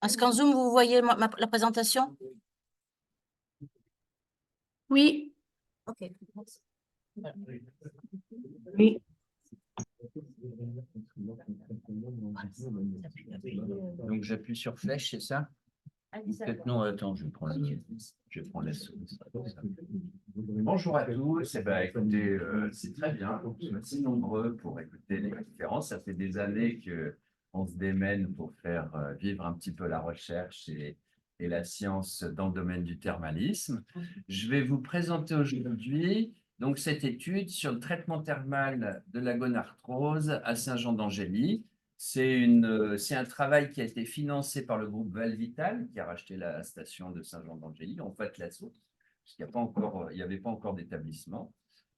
Est-ce qu'en Zoom, vous voyez la présentation? Oui, Ok. oui. Donc j'appuie sur flèche, c'est ça? Peut-être non, attends, je prends la souris. Bonjour à tous, eh ben, écoutez, c'est très bien, vous êtes si nombreux pour écouter les conférences. Ça fait des années qu'on se démène pour faire vivre un petit peu la recherche et la science dans le domaine du thermalisme. Je vais vous présenter aujourd'hui donc, cette étude sur le traitement thermal de la gonarthrose à Saint-Jean-d'Angély. C'est un travail qui a été financé par le groupe Valvital, qui a racheté la station de Saint-Jean-d'Angély, en fait la source, parce qu'il n'y avait pas encore d'établissement.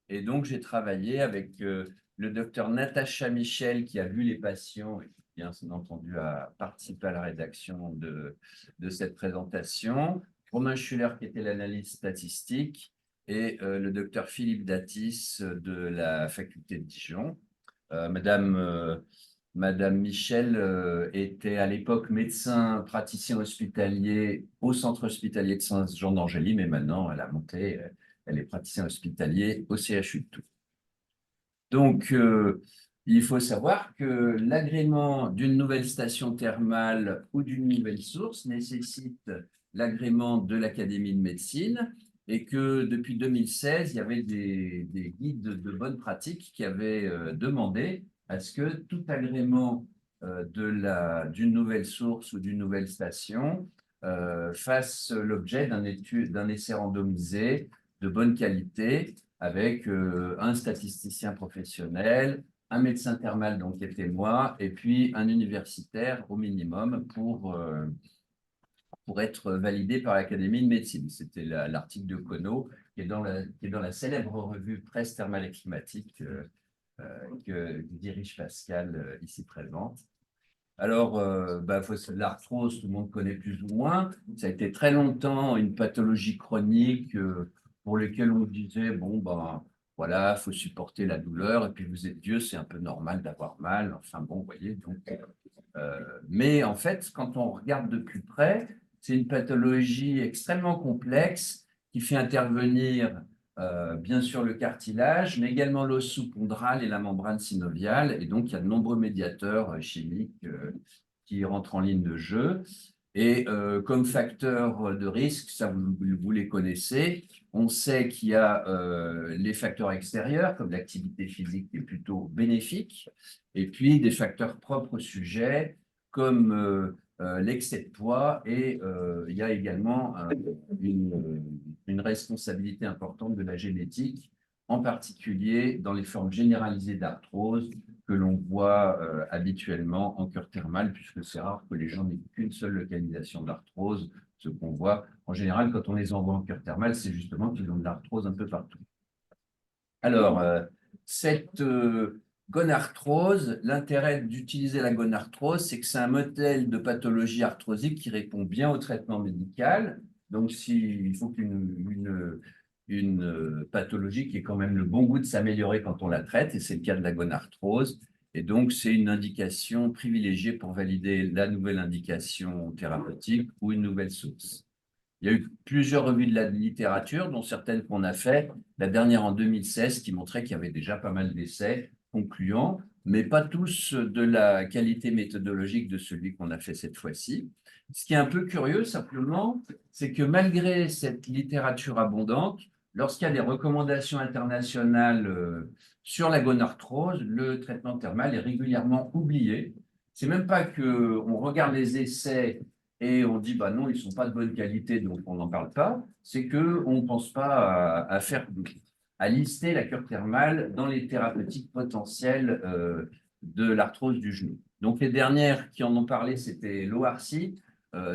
Et donc, j'ai travaillé avec le docteur Natacha Michel, qui a vu les patients et qui, bien entendu, a participé à la rédaction de cette présentation. Romain Schuller, qui était l'analyste statistique, et le docteur Philippe Datis de la faculté de Dijon. Madame Michel était à l'époque médecin praticien hospitalier au centre hospitalier de Saint-Jean-d'Angély, mais maintenant elle a monté, elle est praticien hospitalier au CHU de Tours. Donc, il faut savoir que l'agrément d'une nouvelle station thermale ou d'une nouvelle source nécessite l'agrément de l'Académie de médecine et que depuis 2016, il y avait des guides de bonne pratique qui avaient demandé à ce que tout agrément d'une nouvelle source ou d'une nouvelle station fasse l'objet d'un essai randomisé de bonne qualité avec un statisticien professionnel, un médecin thermal, donc qui était moi, et puis un universitaire au minimum pour être validé par l'Académie de médecine. C'était l'article de Conneau qui est dans la célèbre revue Presse thermale et climatique que dirige Pascal ici présente. Alors, l'arthrose, tout le monde connaît plus ou moins. Ça a été très longtemps une pathologie chronique pour laquelle on disait, bon, ben, voilà, il faut supporter la douleur, et puis vous êtes Dieu, c'est un peu normal d'avoir mal. Enfin, bon, vous voyez. Donc, mais en fait, quand on regarde de plus près, c'est une pathologie extrêmement complexe qui fait intervenir bien sûr le cartilage, mais également l'os sous-pondral et la membrane synoviale. Et donc, il y a de nombreux médiateurs chimiques qui rentrent en ligne de jeu. Et comme facteur de risque, ça vous les connaissez, on sait qu'il y a les facteurs extérieurs, comme l'activité physique qui est plutôt bénéfique, et puis des facteurs propres au sujet, comme l'excès de poids, et il y a également une responsabilité importante de la génétique, en particulier dans les formes généralisées d'arthrose que l'on voit habituellement en cure thermale, puisque c'est rare que les gens n'aient qu'une seule localisation d'arthrose. Ce qu'on voit en général quand on les envoie en cure thermale, c'est justement qu'ils ont de l'arthrose un peu partout. Alors, cette gonarthrose, l'intérêt d'utiliser la gonarthrose, c'est que c'est un modèle de pathologie arthrosique qui répond bien au traitement médical. Donc, il faut une pathologie qui ait quand même le bon goût de s'améliorer quand on la traite, et c'est le cas de la gonarthrose. Et donc, c'est une indication privilégiée pour valider la nouvelle indication thérapeutique ou une nouvelle source. Il y a eu plusieurs revues de la littérature, dont certaines qu'on a faites, la dernière en 2016, qui montrait qu'il y avait déjà pas mal d'essais concluants, mais pas tous de la qualité méthodologique de celui qu'on a fait cette fois-ci. Ce qui est un peu curieux, simplement, c'est que malgré cette littérature abondante, lorsqu'il y a des recommandations internationales sur la gonarthrose, le traitement thermal est régulièrement oublié. C'est même pas qu'on regarde les essais et on dit, bah non, ils ne sont pas de bonne qualité, donc on n'en parle pas, c'est qu'on ne pense pas à lister la cure thermale dans les thérapeutiques potentielles de l'arthrose du genou. Donc les dernières qui en ont parlé, c'était l'ORC,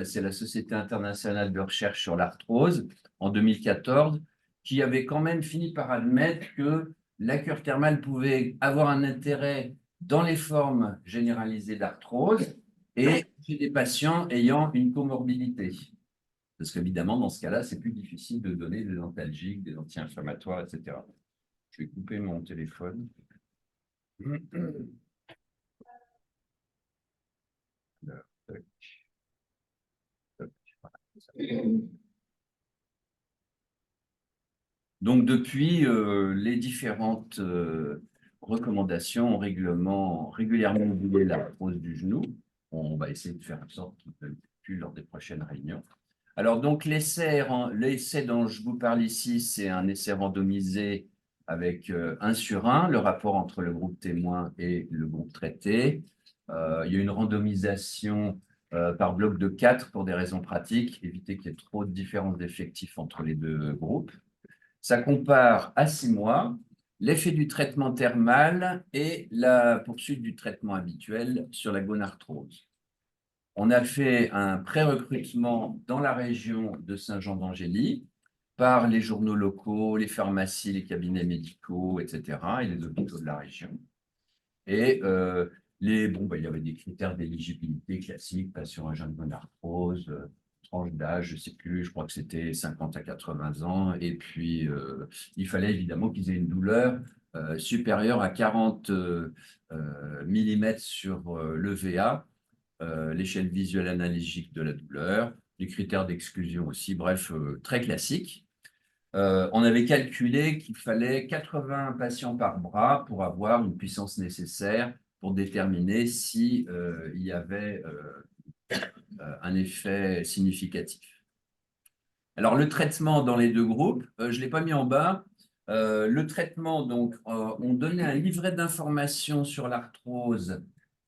c'est la Société internationale de recherche sur l'arthrose, en 2014, qui avait quand même fini par admettre que la cure thermale pouvait avoir un intérêt dans les formes généralisées d'arthrose, et chez des patients ayant une comorbidité. Parce qu'évidemment, dans ce cas-là, c'est plus difficile de donner des antalgiques, des anti-inflammatoires, etc. Je vais couper mon téléphone. Donc, depuis, les différentes recommandations ont régulièrement doublé l'arthrose du genou. On va essayer de faire en sorte qu'il ne plus lors des prochaines réunions. Alors, donc, l'essai dont je vous parle ici, c'est un essai randomisé avec 1 sur 1, le rapport entre le groupe témoin et le groupe traité. Il y a une randomisation par bloc de 4 pour des raisons pratiques, éviter qu'il y ait trop de différences d'effectifs entre les deux groupes. Ça compare à 6 mois l'effet du traitement thermal et la poursuite du traitement habituel sur la gonarthrose. On a fait un pré-recrutement dans la région de Saint-Jean-d'Angély par les journaux locaux, les pharmacies, les cabinets médicaux, etc., et les hôpitaux de la région. Et il y avait des critères d'éligibilité classiques, patient à jeune gonarthrose, tranche d'âge, je ne sais plus, je crois que c'était 50 à 80 ans. Et puis, il fallait évidemment qu'ils aient une douleur supérieure à 40 mm sur le VA, l'échelle visuelle analogique de la douleur, les critères d'exclusion aussi, bref, très classique. On avait calculé qu'il fallait 80 patients par bras pour avoir une puissance nécessaire pour déterminer s'il y avait un effet significatif. Alors, le traitement dans les deux groupes, je ne l'ai pas mis en bas. Le traitement, donc, on donnait un livret d'informations sur l'arthrose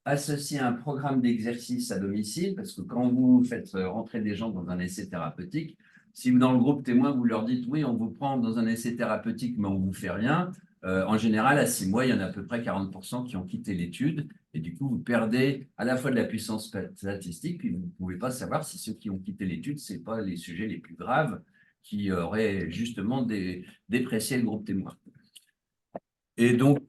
associé à un programme d'exercice à domicile, parce que quand vous faites rentrer des gens dans un essai thérapeutique, si vous, dans le groupe témoin, vous leur dites « oui, on vous prend dans un essai thérapeutique, mais on ne vous fait rien », en général, à 6 mois, il y en a à peu près 40% qui ont quitté l'étude, et du coup, vous perdez à la fois de la puissance statistique, puis vous ne pouvez pas savoir si ceux qui ont quitté l'étude, ce n'est pas les sujets les plus graves qui auraient justement déprécié le groupe témoin. Et donc,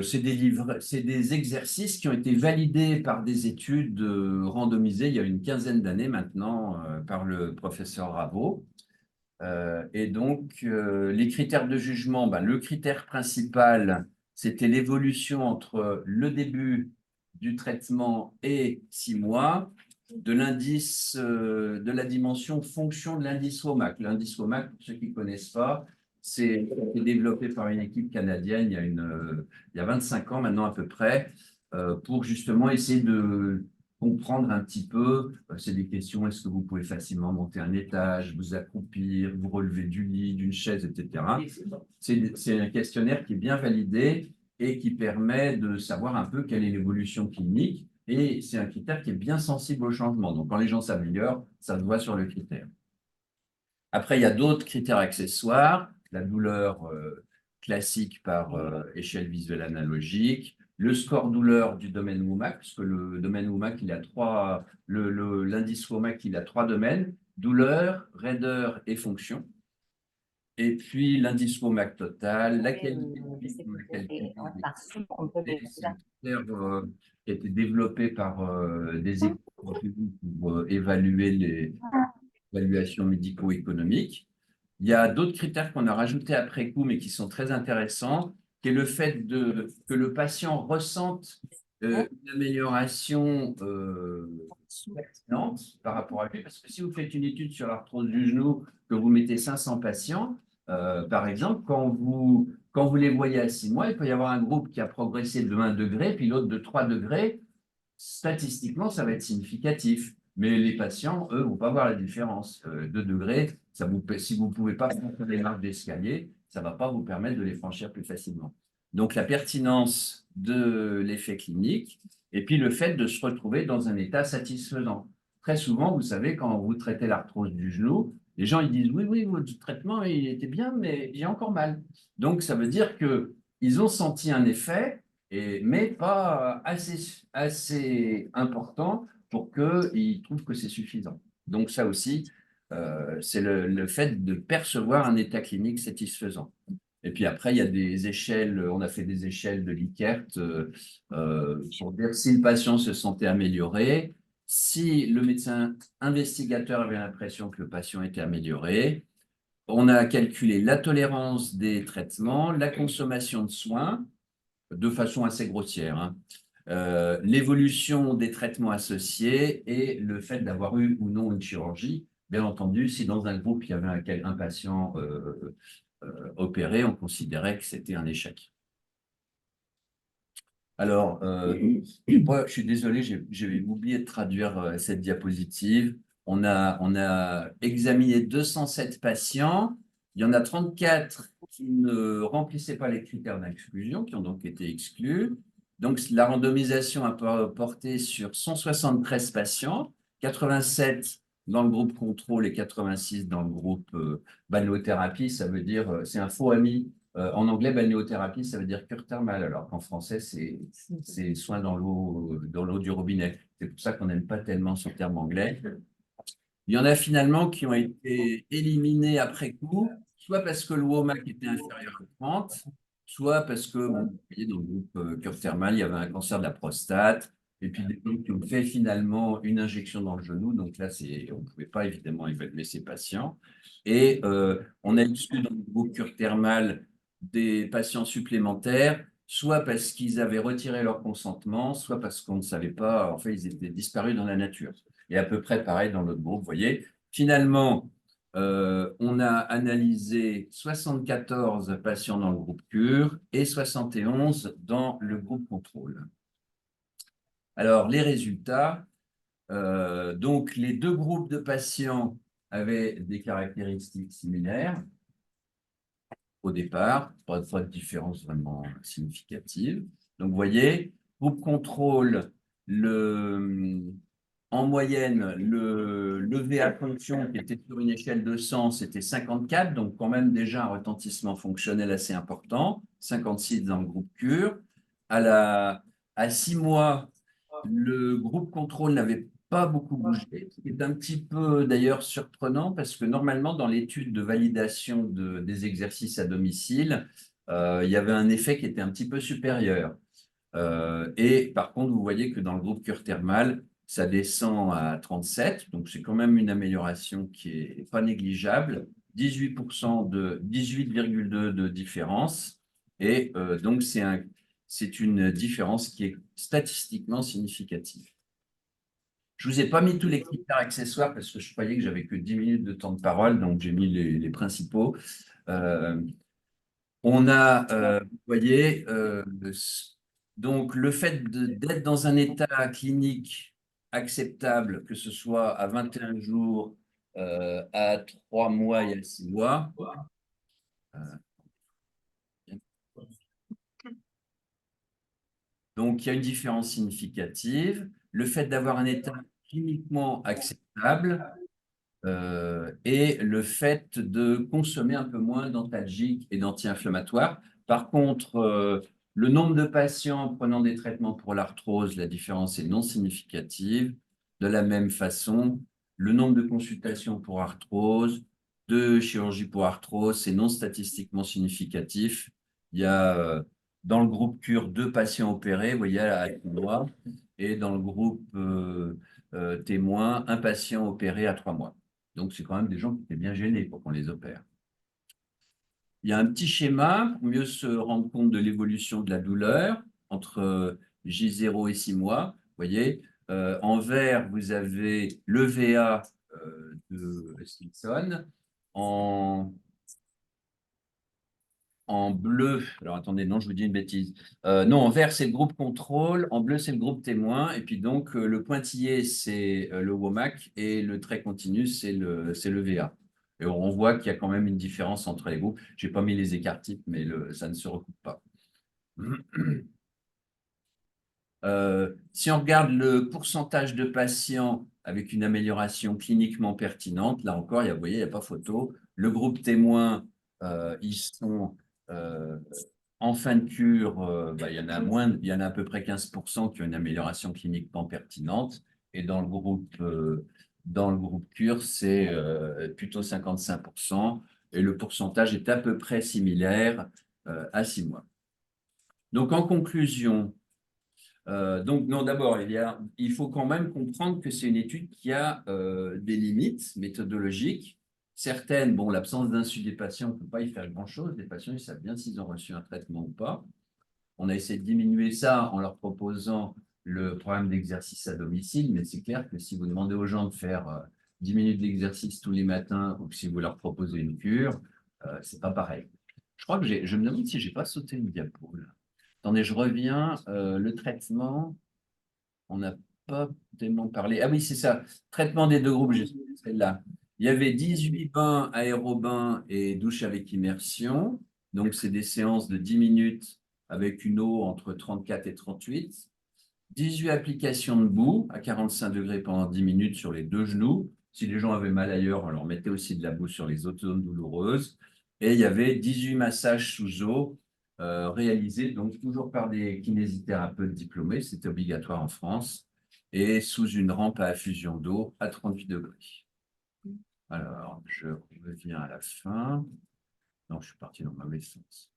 c'est des exercices qui ont été validés par des études randomisées il y a une quinzaine d'années maintenant par le professeur Raveau. Et donc, les critères de jugement, le critère principal, c'était l'évolution entre le début du traitement et 6 mois de l'indice de la dimension fonction de l'indice WOMAC. L'indice WOMAC, pour ceux qui ne connaissent pas, c'est développé par une équipe canadienne il y a 25 ans maintenant à peu près, pour justement essayer de comprendre un petit peu, c'est des questions, est-ce que vous pouvez facilement monter un étage, vous accroupir, vous relever du lit, d'une chaise, etc. C'est un questionnaire qui est bien validé et qui permet de savoir un peu quelle est l'évolution clinique, et c'est un critère qui est bien sensible au changement. Donc, quand les gens s'améliorent, ça se voit sur le critère. Après, il y a d'autres critères accessoires, la douleur classique par échelle visuelle analogique, le score douleur du domaine WOMAC, parce que le domaine WOMAC, il a l'indice WOMAC, il a 3 domaines, douleur, raideur et fonction. Et puis l'indice WOMAC total, la qualité de vie, c'est un critère qui a été développé par des équipes pour évaluer l'évaluation médico-économique. Il y a d'autres critères qu'on a rajoutés après coup, mais qui sont très intéressants, qui est le fait que le patient ressente une amélioration pertinente par rapport à lui. Parce que si vous faites une étude sur l'arthrose du genou, que vous mettez 500 patients, par exemple, quand vous les voyez à 6 mois, il peut y avoir un groupe qui a progressé de 1 degré, puis l'autre de 3 degrés. Statistiquement, ça va être significatif. Mais les patients, eux, ne vont pas voir la différence. 2 degrés, si vous ne pouvez pas franchir les marches d'escalier, ça ne va pas vous permettre de les franchir plus facilement. Donc, la pertinence de l'effet clinique et puis le fait de se retrouver dans un état satisfaisant. Très souvent, vous savez, quand vous traitez l'arthrose du genou, les gens ils disent « oui, votre traitement, il était bien, mais j'ai encore mal ». Donc, ça veut dire qu'ils ont senti un effet, mais pas assez important pour qu'ils trouvent que c'est suffisant. Donc ça aussi, c'est le fait de percevoir un état clinique satisfaisant. Et puis après, il y a des échelles, on a fait des échelles de Likert pour dire si le patient se sentait amélioré, si le médecin investigateur avait l'impression que le patient était amélioré. On a calculé la tolérance des traitements, la consommation de soins, de façon assez grossière, hein. L'évolution des traitements associés et le fait d'avoir eu ou non une chirurgie. Bien entendu, si dans un groupe, il y avait un patient opéré, on considérait que c'était un échec. Alors, je suis désolé, j'ai oublié de traduire cette diapositive. On a examiné 207 patients. Il y en a 34 qui ne remplissaient pas les critères d'exclusion, qui ont donc été exclus. Donc, la randomisation a porté sur 173 patients, 87 dans le groupe contrôle et 86 dans le groupe balnéothérapie. Ça veut dire, c'est un faux ami. En anglais, balnéothérapie, ça veut dire cure thermale, alors qu'en français, c'est soin dans l'eau du robinet. C'est pour ça qu'on n'aime pas tellement ce terme anglais. Il y en a finalement qui ont été éliminés après coup, soit parce que le WOMAC était inférieur à 30, soit parce que, bon, vous voyez, dans le groupe cure thermale, il y avait un cancer de la prostate, et puis des gens qui ont fait finalement une injection dans le genou. Donc là, on ne pouvait pas évidemment évaluer ces patients. Et on a exclu dans le groupe cure thermale des patients supplémentaires, soit parce qu'ils avaient retiré leur consentement, soit parce qu'on ne savait pas, en fait, ils étaient disparus dans la nature. Et à peu près pareil dans l'autre groupe, vous voyez. Finalement, on a analysé 74 patients dans le groupe cure et 71 dans le groupe contrôle. Alors, les résultats, donc les deux groupes de patients avaient des caractéristiques similaires au départ, pas de différence vraiment significative. Donc, vous voyez, groupe contrôle, en moyenne, le VA fonction qui était sur une échelle de 100, c'était 54, donc quand même déjà un retentissement fonctionnel assez important, 56 dans le groupe cure. À 6 mois, le groupe contrôle n'avait pas beaucoup bougé, ce qui est un petit peu d'ailleurs surprenant parce que normalement, dans l'étude de validation des exercices à domicile, il y avait un effet qui était un petit peu supérieur. Et par contre, vous voyez que dans le groupe cure thermale, ça descend à 37, donc c'est quand même une amélioration qui n'est pas négligeable, 18,2 de différence, et donc c'est une différence qui est statistiquement significative. Je ne vous ai pas mis tous les critères accessoires parce que je croyais que j'avais que 10 minutes de temps de parole, donc j'ai mis les principaux. On a, vous voyez, donc le fait d'être dans un état clinique acceptable, que ce soit à 21 jours, à 3 mois et à 6 mois. Donc, il y a une différence significative. Le fait d'avoir un état cliniquement acceptable et le fait de consommer un peu moins d'antalgiques et d'anti-inflammatoires. Par contre, le nombre de patients prenant des traitements pour l'arthrose, la différence est non significative. De la même façon, le nombre de consultations pour arthrose, de chirurgie pour arthrose, c'est non statistiquement significatif. Il y a dans le groupe cure 2 patients opérés, vous voyez, à 6 mois, et dans le groupe témoin, 1 patient opéré à 3 mois. Donc, c'est quand même des gens qui étaient bien gênés pour qu'on les opère. Il y a un petit schéma pour mieux se rendre compte de l'évolution de la douleur entre J0 et 6 mois. Vous voyez, en vert, vous avez le VA de Stilson. En bleu, alors attendez, non, je vous dis une bêtise. Non, en vert, c'est le groupe contrôle, en bleu, c'est le groupe témoin, et puis donc le pointillé, c'est le WOMAC, et le trait continu, c'est le VA. Et on voit qu'il y a quand même une différence entre les groupes. Je n'ai pas mis les écarts types, mais ça ne se recoupe pas. Si on regarde le pourcentage de patients avec une amélioration cliniquement pertinente, là encore, vous voyez, il n'y a pas photo. Le groupe témoin, ils sont en fin de cure, il y en a il y en a à peu près 15% qui ont une amélioration cliniquement pertinente. Et dans le groupe cure, c'est plutôt 55%. Et le pourcentage est à peu près similaire à 6 mois. Donc, en conclusion, donc, non, d'abord, il faut quand même comprendre que c'est une étude qui a des limites méthodologiques. Certaines, bon, l'absence d'insu des patients, on ne peut pas y faire grand-chose. Les patients, ils savent bien s'ils ont reçu un traitement ou pas. On a essayé de diminuer ça en leur proposant le programme d'exercice à domicile, mais c'est clair que si vous demandez aux gens de faire 10 minutes d'exercice tous les matins ou si vous leur proposez une cure, c'est pas pareil. Je crois que je me demande si j'ai pas sauté une diapo là. Attendez, je reviens. Le traitement, on n'a pas tellement parlé. Ah oui, c'est ça. Traitement des deux groupes, j'ai celle-là. Il y avait 18 bains, aérobains et douche avec immersion. Donc, c'est des séances de 10 minutes avec une eau entre 34 et 38. 18 applications de boue à 45 degrés pendant 10 minutes sur les deux genoux. Si les gens avaient mal ailleurs, on leur mettait aussi de la boue sur les autres zones douloureuses. Et il y avait 18 massages sous eau réalisés, donc toujours par des kinésithérapeutes diplômés, c'était obligatoire en France, et sous une rampe à infusion d'eau à 38 degrés. Alors, je reviens à la fin. Non, je suis parti dans le mauvais sens.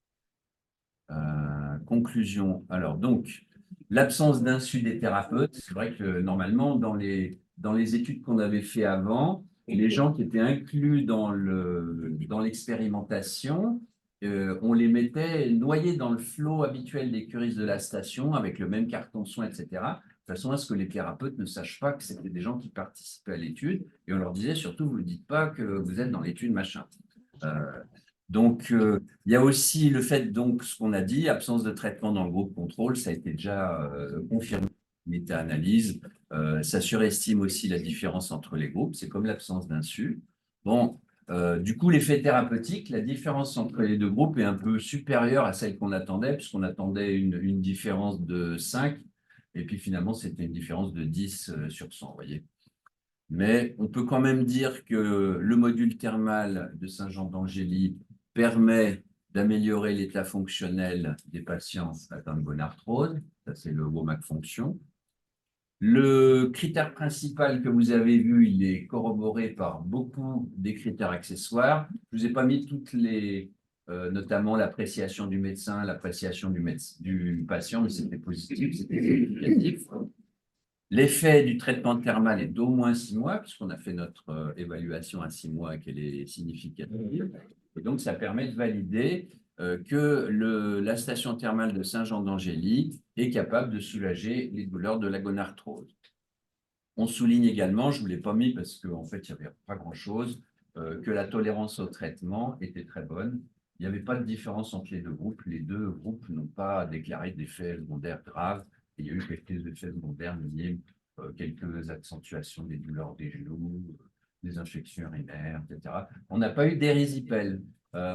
Conclusion. Alors, donc, l'absence d'insu des thérapeutes, c'est vrai que normalement, dans les études qu'on avait fait avant, les gens qui étaient inclus dans l'expérimentation, on les mettait noyés dans le flot habituel des curistes de la station avec le même carton de soins, etc. De façon à ce que les thérapeutes ne sachent pas que c'était des gens qui participaient à l'étude. Et on leur disait surtout, vous ne dites pas que vous êtes dans l'étude, machin. Donc, il y a aussi le fait, donc, ce qu'on a dit, absence de traitement dans le groupe contrôle, ça a été déjà confirmé, méta-analyse. Ça surestime aussi la différence entre les groupes, c'est comme l'absence d'insu. Bon, du coup, l'effet thérapeutique, la différence entre les deux groupes est un peu supérieure à celle qu'on attendait, puisqu'on attendait une différence de 5, et puis finalement, c'était une différence de 10 sur 100, vous voyez. Mais on peut quand même dire que le module thermal de Saint-Jean-d'Angély permet d'améliorer l'état fonctionnel des patients atteints de gonarthrose. Ça, c'est le WOMAC fonction. Le critère principal que vous avez vu, il est corroboré par beaucoup des critères accessoires. Je ne vous ai pas mis toutes les, notamment l'appréciation du médecin, l'appréciation du patient, mais c'était positif, c'était significatif. L'effet du traitement thermal est d'au moins 6 mois, puisqu'on a fait notre évaluation à 6 mois et qu'elle est significative. Et donc, ça permet de valider que la station thermale de Saint-Jean-d'Angély est capable de soulager les douleurs de la gonarthrose. On souligne également, je ne vous l'ai pas mis parce qu'en fait, il n'y avait pas grand-chose, que la tolérance au traitement était très bonne. Il n'y avait pas de différence entre les deux groupes. Les deux groupes n'ont pas déclaré d'effets secondaires graves. Il y a eu quelques effets secondaires minimes, quelques accentuations des douleurs des genoux, des infections urinaires, etc. On n'a pas eu d'érysipèle.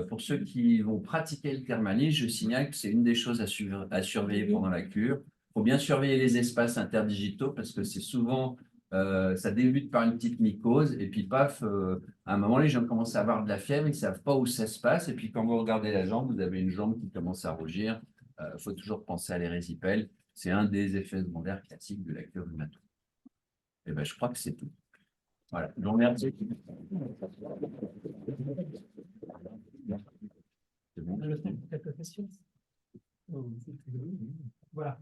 Pour ceux qui vont pratiquer le thermalisme, je signale que c'est une des choses à surveiller pendant la cure. Il faut bien surveiller les espaces interdigitaux parce que c'est souvent, ça débute par une petite mycose et puis paf, à un moment, les gens commencent à avoir de la fièvre, ils ne savent pas où ça se passe. Et puis quand vous regardez la jambe, vous avez une jambe qui commence à rougir. Il faut toujours penser à l'érysipèle. C'est un des effets secondaires classiques de la cure rhumatoïde. Et ben, je crois que c'est tout. Voilà, je vous remercie. C'est bon. Quelques questions. Voilà.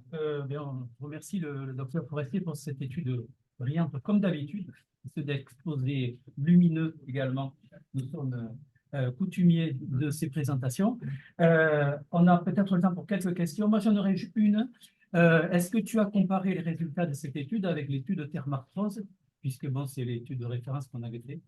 Bien, on remercie le docteur Forestier pour cette étude brillante, comme d'habitude. Ce d'exposé lumineux également. Nous sommes coutumiers de ces présentations. On a peut-être le temps pour quelques questions. Moi, j'en aurais une. Est-ce que tu as comparé les résultats de cette étude avec l'étude thermarthrose, puisque bon, c'est l'étude de référence qu'on avait fait?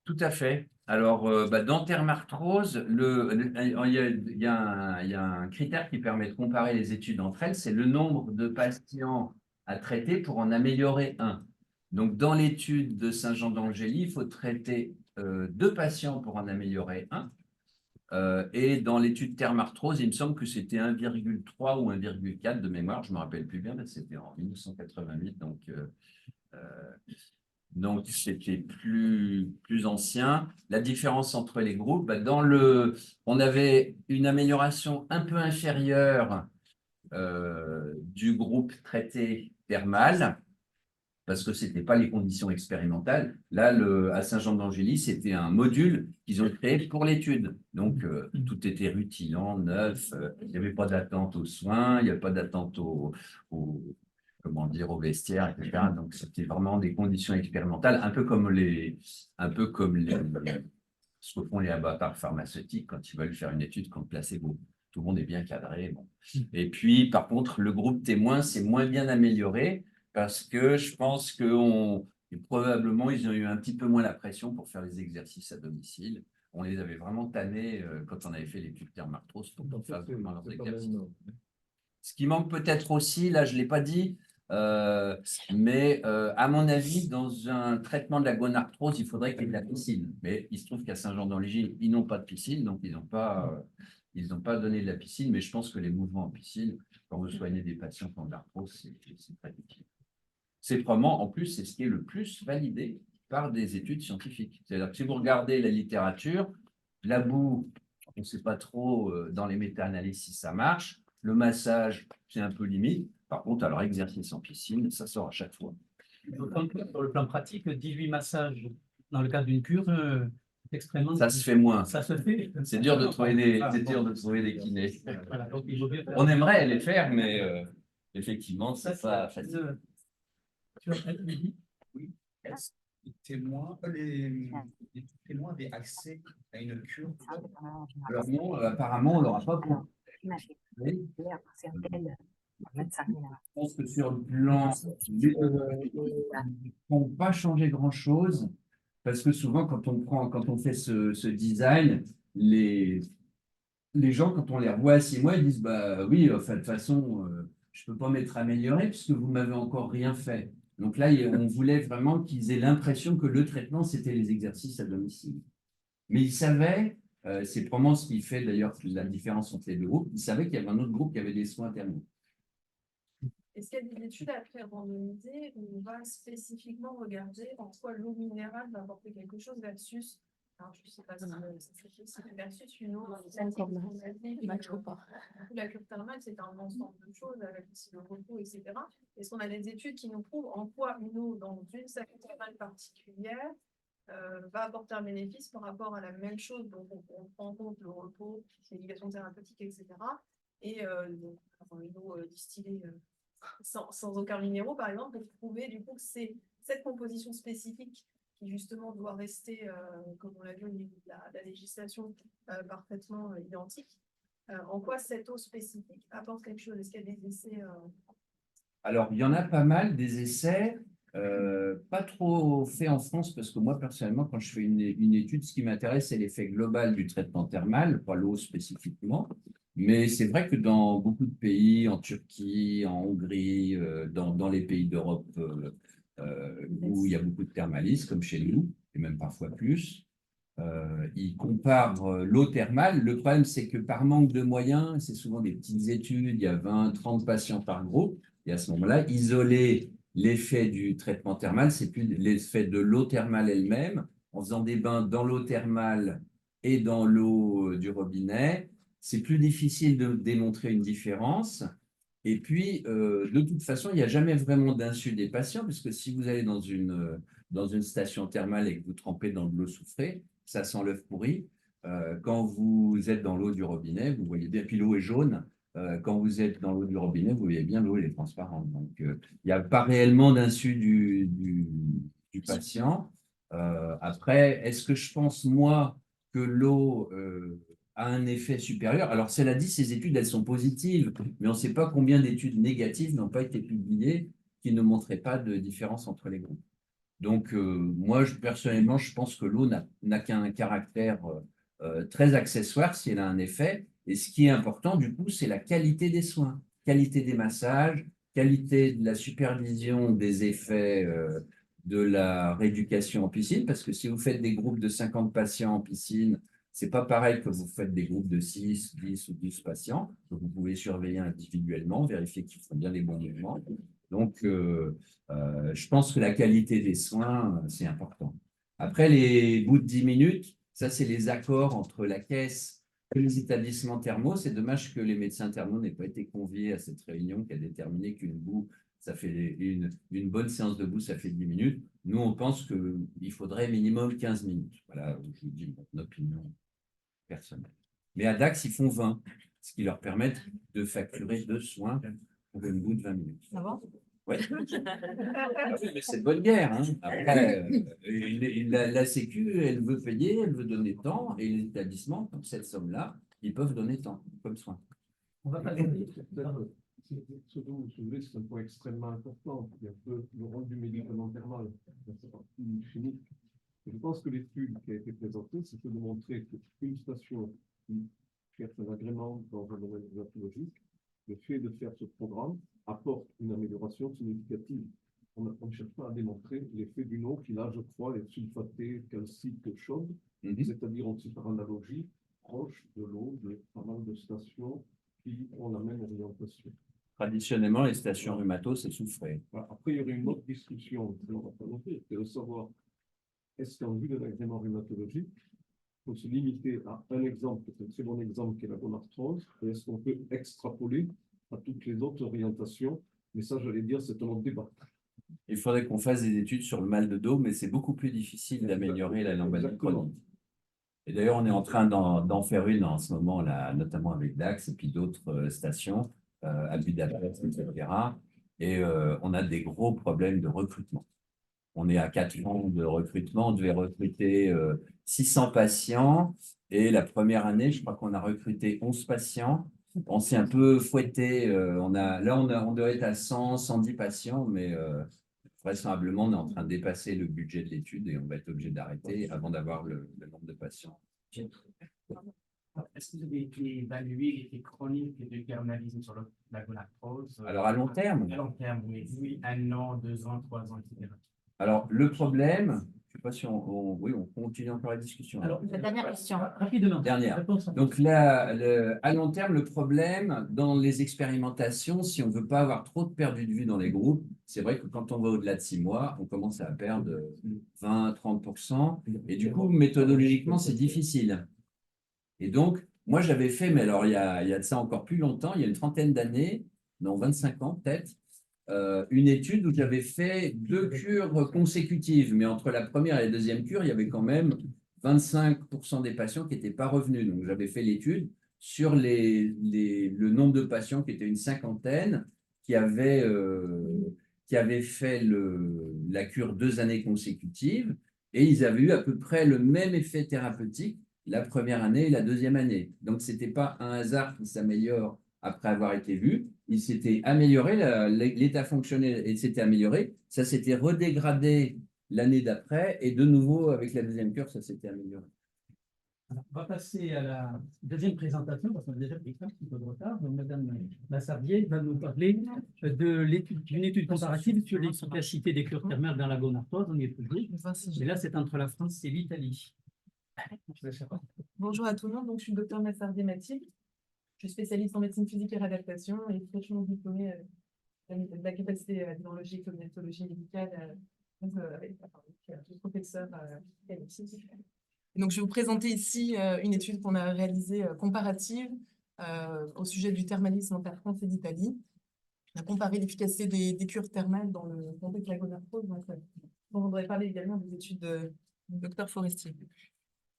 Tout à fait. Alors, dans thermarthrose, il y a un critère qui permet de comparer les études entre elles, c'est le nombre de patients à traiter pour en améliorer un. Donc, dans l'étude de Saint-Jean-d'Angély, il faut traiter 2 patients pour en améliorer un. Et dans l'étude thermarthrose, il me semble que c'était 1,3 ou 1,4 de mémoire, je ne me rappelle plus bien, mais c'était en 1988, donc c'était plus ancien. La différence entre les groupes, on avait une amélioration un peu inférieure du groupe traité thermal, parce que ce n'était pas les conditions expérimentales. Là, à Saint-Jean-d'Angély, c'était un module qu'ils ont créé pour l'étude. Donc, tout était rutilant, neuf, il n'y avait pas d'attente aux soins, il n'y avait pas d'attente comment dire, au vestiaire, etc. Donc, c'était vraiment des conditions expérimentales, un peu comme ce que font les laboratoires pharmaceutiques quand ils veulent faire une étude contre placebo. Tout le monde est bien cadré. Bon. Et puis, par contre, le groupe témoin s'est moins bien amélioré parce que je pense qu'il Et probablement, ils ont eu un petit peu moins la pression pour faire les exercices à domicile. On les avait vraiment tannés quand on avait fait l'étude thermarthrose pour qu'ils fassent vraiment leurs exercices. Ce qui manque peut-être aussi, là, je ne l'ai pas dit, mais à mon avis, dans un traitement de la gonarthrose, il faudrait qu'il y ait de la piscine. Mais il se trouve qu'à Saint-Jean-d'Angély, ils n'ont pas de piscine, donc ils n'ont pas donné de la piscine. Mais je pense que les mouvements en piscine, quand vous soignez des patients qui ont de l'arthrose, c'est très utile. C'est vraiment, en plus, c'est ce qui est le plus validé par des études scientifiques. C'est-à-dire que si vous regardez la littérature, la boue, on ne sait pas trop dans les méta-analyses si ça marche. Le massage, c'est un peu limite. Par contre, alors exercice en piscine, ça sort à chaque fois. D'autant que sur le plan pratique, 18 massages dans le cadre d'une cure, c'est extrêmement Ça se fait moins. Ça se fait. C'est dur de trouver des kinés. Voilà, donc il vaut mieux faire- On aimerait les faire, mais effectivement, c'est pas facile. Oui. Est-ce que les témoins avaient accès à une cure? Alors non, apparemment, on l'aura pas pour. Imagine, Oui. médecin. Je pense que sur le plan ils n'ont pas changé grand-chose parce que souvent, quand on fait ce design, les gens, quand on les revoit à 6 mois, ils disent bah oui, enfin, de toute façon, je ne peux pas m'être amélioré puisque vous m'avez encore rien fait. Donc là, on voulait vraiment qu'ils aient l'impression que le traitement, c'était les exercices à domicile. Mais ils savaient, c'est probablement ce qui fait d'ailleurs la différence entre les deux groupes, ils savaient qu'il y avait un autre groupe qui avait des soins thermaux. Est-ce qu'il y a des études après randomisées où on va spécifiquement regarder en quoi l'eau minérale va apporter quelque chose versus, alors je ne sais pas si c'est versus une eau la cure thermale, c'est un ensemble de choses avec aussi le repos, etc. Est-ce qu'on a des études qui nous prouvent en quoi une eau dans une salle thermale particulière va apporter un bénéfice par rapport à la même chose, donc on prend en compte le repos, l'indication thérapeutique, etc. Et donc, une eau distillée sans aucun minéraux, par exemple, pour prouver du coup que c'est cette composition spécifique qui justement doit rester, comme on l'a vu au niveau de la législation, parfaitement identique. En quoi cette eau spécifique apporte quelque chose? Est-ce qu'il y a des essais Alors, il y en a pas mal, des essais, pas trop faits en France, parce que moi, personnellement, quand je fais une étude, ce qui m'intéresse, c'est l'effet global du traitement thermal, pas l'eau spécifiquement. Mais c'est vrai que dans beaucoup de pays, en Turquie, en Hongrie, dans les pays d'Europe où il y a beaucoup de thermalistes, comme chez nous, et même parfois plus, ils comparent l'eau thermale. Le problème, c'est que par manque de moyens, c'est souvent des petites études, il y a 20, 30 patients par groupe, et à ce moment-là, isoler l'effet du traitement thermal, c'est plus l'effet de l'eau thermale elle-même, en faisant des bains dans l'eau thermale et dans l'eau du robinet. C'est plus difficile de démontrer une différence. Et puis, de toute façon, il n'y a jamais vraiment d'insu des patients, puisque si vous allez dans une station thermale et que vous trempez dans de l'eau soufrée, ça sent l'œuf pourri. Quand vous êtes dans l'eau du robinet, vous voyez bien, puis l'eau est jaune. Quand vous êtes dans l'eau du robinet, vous voyez bien, l'eau elle est transparente. Donc, il n'y a pas réellement d'insu du patient. Après, est-ce que je pense, moi, que l'eau a un effet supérieur? Alors, cela dit, ces études, elles sont positives, mais on ne sait pas combien d'études négatives n'ont pas été publiées qui ne montraient pas de différence entre les groupes. Donc, moi, personnellement, je pense que l'eau n'a qu'un caractère très accessoire si elle a un effet. Et ce qui est important, du coup, c'est la qualité des soins, qualité des massages, qualité de la supervision des effets de la rééducation en piscine, parce que si vous faites des groupes de 50 patients en piscine, c'est pas pareil que vous faites des groupes de 6, 10 ou 12 patients. Donc, vous pouvez surveiller individuellement, vérifier qu'ils font bien les bons mouvements. Donc, je pense que la qualité des soins, c'est important. Après, les bouts de 10 minutes, ça, c'est les accords entre la caisse et les établissements thermaux. C'est dommage que les médecins thermaux n'aient pas été conviés à cette réunion qui a déterminé qu'une boue, ça fait une bonne séance de boue, ça fait 10 minutes. Nous, on pense qu'il faudrait minimum 15 minutes. Voilà, je vous dis mon opinion personnelle. Mais à Dax, ils font 20, ce qui leur permet de facturer 2 soins pour une boue de 20 minutes. Ah bon? Ouais. Mais c'est de bonne guerre. Hein. Après, la Sécu, elle veut payer, elle veut donner tant, et les établissements, pour cette somme-là, ils peuvent donner tant comme soin. On va pas Ce dont vous soulevez, c'est un point extrêmement important. C'est un peu le rôle du médicament thermal dans sa partie chimique. Et je pense que l'étude qui a été présentée, c'est de montrer qu'une station qui cherche un agrément dans un domaine rhumatologique, le fait de faire ce programme apporte une amélioration significative. On ne cherche pas à démontrer l'effet d'une eau qui, là, je crois, est sulfatée, calcique, chaude, c'est-à-dire aussi par analogie proche de l'eau de pas mal de stations qui ont la même orientation. Traditionnellement, les stations rhumato, c'est soufré. Après, il y aurait une autre discussion, c'est de savoir est-ce qu'en vue de l'agrément rhumatologique, il faut se limiter à un exemple, c'est un très bon exemple qui est la gonarthrose, et est-ce qu'on peut extrapoler à toutes les autres orientations? Mais ça, j'allais dire, c'est un autre débat. Il faudrait qu'on fasse des études sur le mal de dos, mais c'est beaucoup plus difficile d'améliorer la lombalgie chronique. Et d'ailleurs, on est en train d'en faire une en ce moment, là, notamment avec Dax et puis d'autres stations, à Budapest, etc. Et on a des gros problèmes de recrutement. On est à 4 ans de recrutement, on devait recruter 600 patients. Et la première année, je crois qu'on a recruté 11 patients. On s'est un peu fouetté. On doit être à 100, 110 patients, mais vraisemblablement, on est en train de dépasser le budget de l'étude et on va être obligé d'arrêter avant d'avoir le nombre de patients. Est-ce que vous avez évalué l'effet chronique de l'hypermalisme sur la gonarthrose? Alors, à long terme? À long terme, oui, 1 an, 2 ans, 3 ans, etc. Alors, le problème, je ne sais pas si oui, on continue encore la discussion. Alors, La dernière question. Rapidement. Dernière. Réponse rapide. Donc là, à long terme, le problème dans les expérimentations, si on ne veut pas avoir trop de perdu de vue dans les groupes, c'est vrai que quand on va au-delà de 6 mois, on commence à perdre 20-30%. Et du coup, méthodologiquement, c'est difficile. Et donc, moi, j'avais fait, mais alors il y a de ça encore plus longtemps, il y a une trentaine d'années, non, 25 ans peut-être, une étude où j'avais fait 2 cures consécutives, mais entre la première et la deuxième cure, il y avait quand même 25% des patients qui n'étaient pas revenus. Donc, j'avais fait l'étude sur le nombre de patients qui étaient une cinquantaine, qui avaient fait la cure 2 années consécutives, et ils avaient eu à peu près le même effet thérapeutique la première année et la deuxième année. Donc, ce n'était pas un hasard qui s'améliore après avoir été vu. Il s'était amélioré, l'état fonctionnel s'était amélioré, ça s'était redégradé l'année d'après, et de nouveau, avec la deuxième cure, ça s'était amélioré. Alors, on va passer à la deuxième présentation, parce qu'on a déjà pris un petit peu de retard. Donc, Madame Massardier va nous parler d'une étude comparative sur l'efficacité des cures thermales dans la gonarthrose. On y est toujours. Et là, c'est entre la France et l'Italie. Bonjour à tout le monde, donc je suis docteur Massardier Mathilde. Je suis spécialiste en médecine physique et réadaptation et fraîchement diplômée de la capacité d'immunologie et cogniatologie médicale avec le professeur Alexis. Donc je vais vous présenter ici une étude qu'on a réalisée comparative au sujet du thermalisme entre la France et l'Italie. On a comparé l'efficacité des cures thermales dans le contexte de la gonarthrose. Donc, on voudrait parler également des études du docteur Forestier.